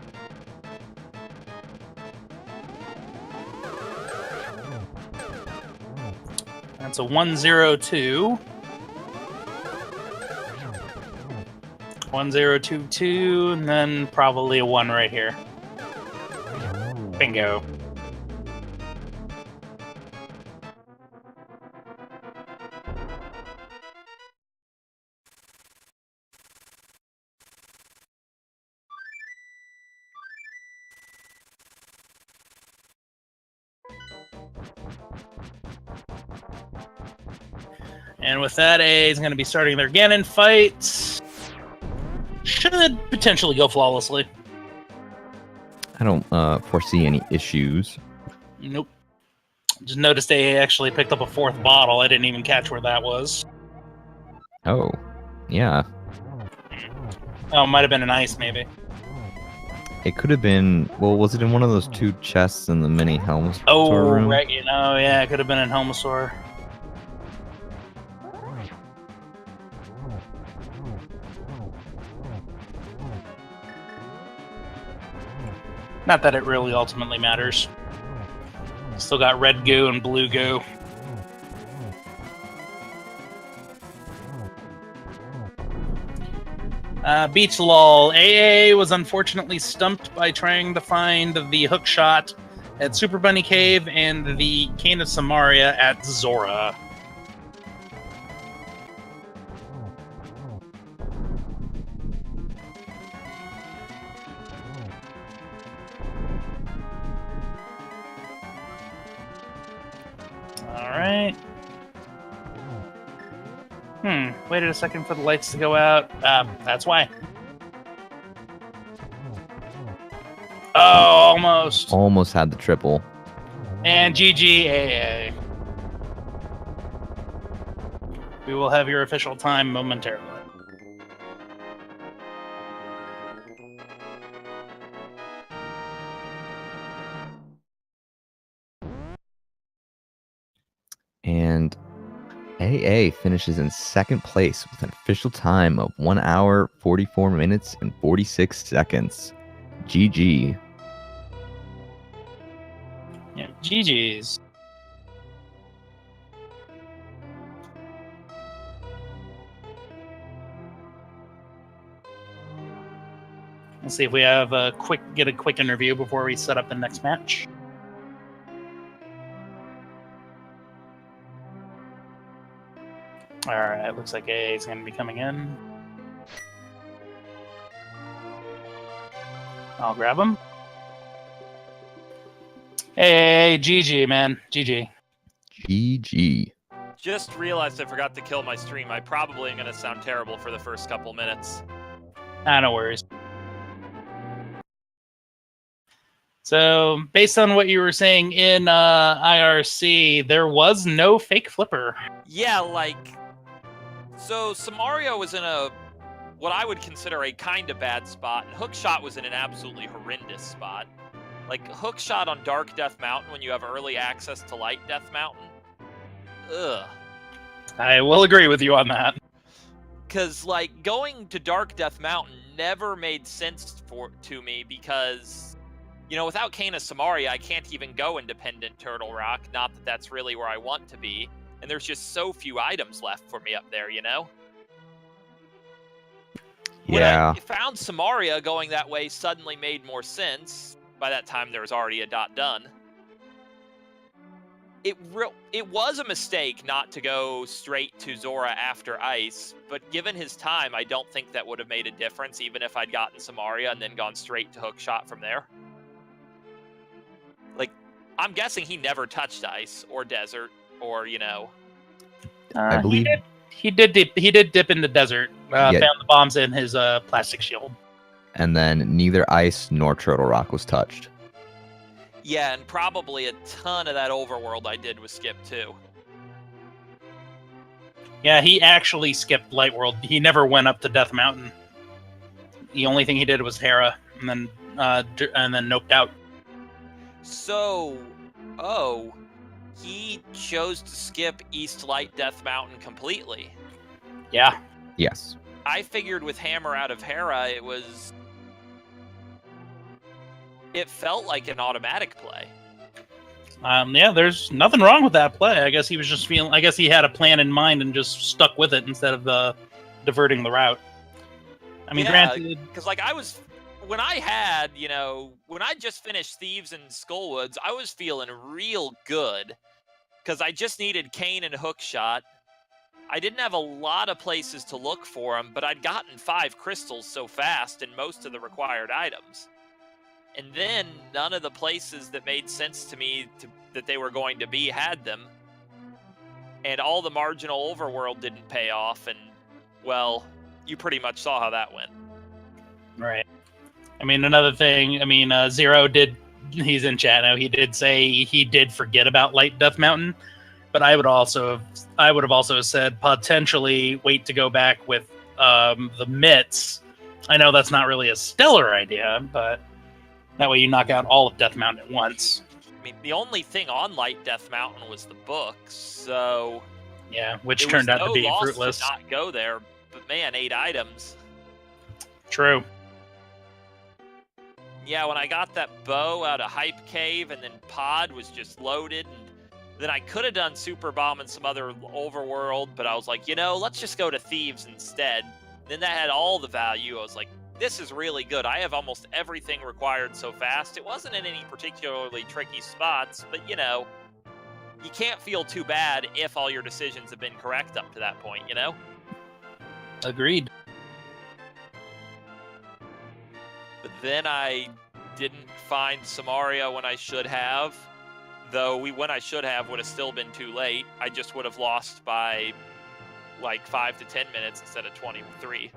That's a 1-0-2. 1-0-2-2, and then probably a 1 right here. Bingo. And with that, A is going to be starting their Ganon fight. Should potentially go flawlessly. I don't foresee any issues. Nope. Just noticed AA actually picked up a 4th bottle. I didn't even catch where that was. Oh, yeah. Oh, it might have been an ice, maybe. It could have been. Well, was it in one of those 2 chests in the mini Helmsaur Oh, room? right. You know, yeah, it could have been in Helmosaur. Not that it really ultimately matters. Still got red goo and blue goo. Beach lull. AA was unfortunately stumped by trying to find the hook shot at Super Bunny Cave and the Cane of Samaria at Zora. Alright. Waited a second for the lights to go out. That's why. Oh, almost. Almost had the triple. And GG AA. We will have your official time momentarily. And AA finishes in 2nd place with an official time of 1 hour, 44 minutes, and 46 seconds. GG. Yeah, GG's. Let's see if we have get a quick interview before we set up the next match. All right, looks like A is going to be coming in. I'll grab him. Hey, GG, man. GG. GG. Just realized I forgot to kill my stream. I probably am going to sound terrible for the first couple minutes. No worries. So, based on what you were saying in IRC, there was no fake flipper. Yeah, so Samario was in what I would consider a kind of bad spot, and Hookshot was in an absolutely horrendous spot. Like, Hookshot on Dark Death Mountain when you have early access to Light Death Mountain. Ugh. I will agree with you on that. Because, going to Dark Death Mountain never made sense to me because, without Kana Samaria, I can't even go Independent Turtle Rock. Not that that's really where I want to be. And there's just so few items left for me up there, Yeah. When I found Samaria, going that way suddenly made more sense. By that time, there was already a dot done. It was a mistake not to go straight to Zora after Ice, but given his time, I don't think that would have made a difference, even if I'd gotten Samaria and then gone straight to Hookshot from there. I'm guessing he never touched Ice or Desert or, I believe he did dip in the desert. Yeah. Found the bombs in his plastic shield. And then neither Ice nor Turtle Rock was touched. Yeah, and probably a ton of that overworld I did was Skip too. Yeah, he actually skipped Light World. He never went up to Death Mountain. The only thing he did was Hera, and then noped out. So, he chose to skip East Light Death Mountain completely. Yeah. Yes. I figured with Hammer out of Hera, it felt like an automatic play. Yeah, there's nothing wrong with that play. I guess he was just I guess he had a plan in mind and just stuck with it instead of diverting the route. I mean, granted, because when I just finished Thieves and Skullwoods, I was feeling real good because I just needed Kane and Hookshot. I didn't have a lot of places to look for them, but I'd gotten 5 crystals so fast and most of the required items. And then none of the places that made sense to me that they were going to be had them. And all the marginal overworld didn't pay off. And, well, you pretty much saw how that went. Right. I mean, another thing, Zero he's in chat now, he did say he did forget about Light Death Mountain. But I would have also said potentially wait to go back with the mitts. I know that's not really a stellar idea, but that way you knock out all of Death Mountain at once. I mean, the only thing on Light Death Mountain was the book, so yeah, which turned out to be fruitless. To not go there, but man, 8 items. True. Yeah, when I got that bow out of Hype Cave and then Pod was just loaded, and then I could have done Super Bomb and some other overworld, but I was like, let's just go to Thieves instead. Then that had all the value. I was like, this is really good. I have almost everything required so fast. It wasn't in any particularly tricky spots, but you can't feel too bad if all your decisions have been correct up to that point, Agreed. But then I didn't find Samaria when I should have, though when I should have would have still been too late. I just would have lost by 5 to 10 minutes instead of 23.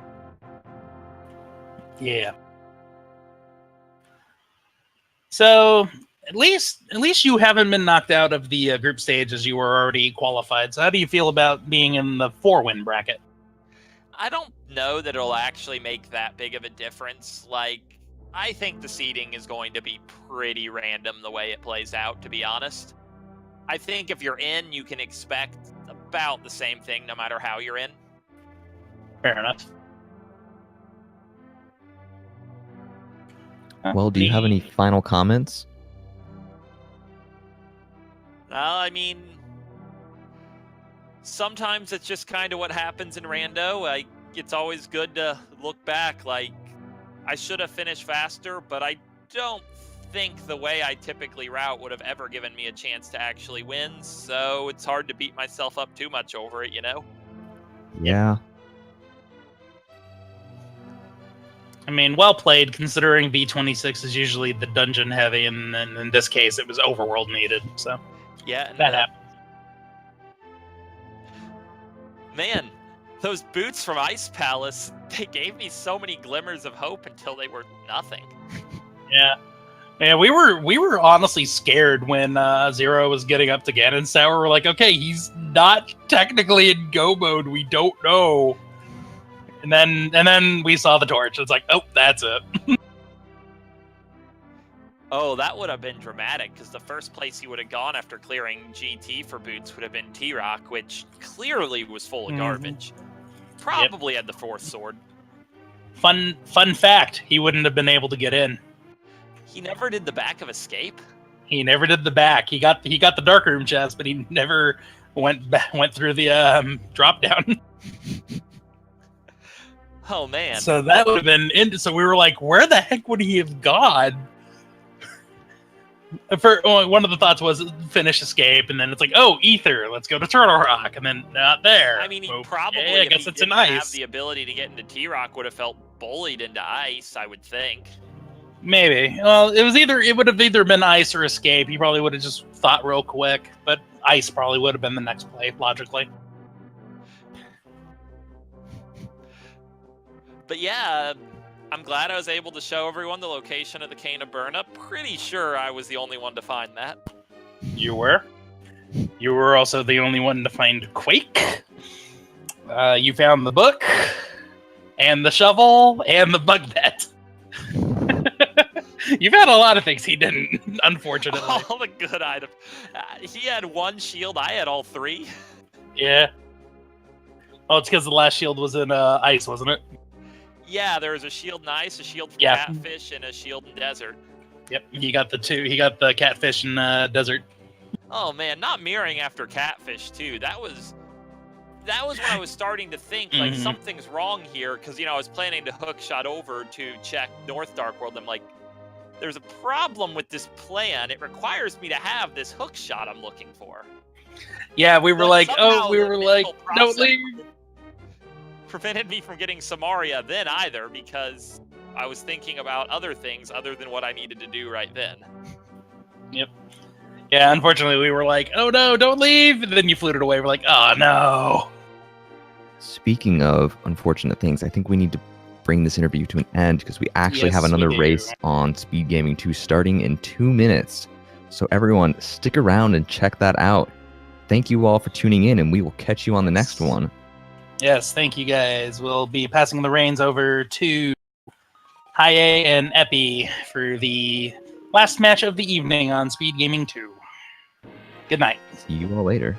Yeah. So at least you haven't been knocked out of the group stage as you were already qualified. So how do you feel about being in the 4-win bracket? I don't know that it'll actually make that big of a difference. I think the seeding is going to be pretty random the way it plays out, to be honest. I think if you're in, you can expect about the same thing no matter how you're in. Fair enough. Well, do you have any final comments? Sometimes it's just kind of what happens in Rando. It's always good to look back. I should have finished faster, but I don't think the way I typically route would have ever given me a chance to actually win, so it's hard to beat myself up too much over it, you know? Yeah. I mean, well played, considering V26 is usually the dungeon heavy, and then in this case, it was overworld needed. So Yeah, and that happened. Man, those boots from Ice Palace, they gave me so many glimmers of hope until they were nothing. Yeah. Yeah, we were honestly scared when Zero was getting up to Ganon's tower. We're like, okay, he's not technically in go mode. We don't know. And then we saw the torch. It's like, oh, that's it. Oh, that would have been dramatic, because the first place he would have gone after clearing GT for boots would have been T-Rock, which clearly was full of garbage. Probably had the fourth sword. Fun fact, he wouldn't have been able to get in. He never did the back of Escape? He never did the back. He got the dark room chest, but he never went through the drop down. Oh, man. So that would have been... So we were like, where the heck would he have gone? One of the thoughts was finish Escape, and then it's like, oh, Ether, let's go to Turtle Rock, and then not there. I mean, he Well, probably, yeah, I if guess he it's in didn't have ice. the ability to get into T-Rock, would have felt bullied into ice, I would think. Maybe. Well, it would have either been Ice or Escape. He probably would have just thought real quick, but Ice probably would have been the next play, logically. But yeah, I'm glad I was able to show everyone the location of the Cane of Burna. Pretty sure I was the only one to find that. You were. You were also the only one to find Quake. You found the book, and the shovel, and the bug net. You've had a lot of things he didn't, unfortunately. All the good items. He had one shield, I had all three. Yeah. Oh, it's because the last shield was in ice, wasn't it? Yeah, there was a shield in ice, a shield from Yeah. Catfish, and a shield in desert. Yep, he got the two. He got the Catfish in desert. Oh man, not mirroring after Catfish too. That was when I was starting to think like Mhm. something's wrong here, because I was planning to hook shot over to check North Dark World. I'm like, there's a problem with this plan. It requires me to have this hook shot I'm looking for. Yeah, we were But like, somehow the don't mental process leave. prevented me from getting Samaria then either, because I was thinking about other things other than what I needed to do right then. Yep. Yeah, unfortunately, we were like, oh no, don't leave. And then you fluted away. We're like, oh no. Speaking of unfortunate things, I think we need to bring this interview to an end because we actually Yes, have another we do. race on Speed Gaming 2 starting in 2 minutes. So everyone, stick around and check that out. Thank you all for tuning in, and we will catch you on the next one. Yes, thank you guys. We'll be passing the reins over to Haye and Epi for the last match of the evening on Speed Gaming 2. Good night. See you all later.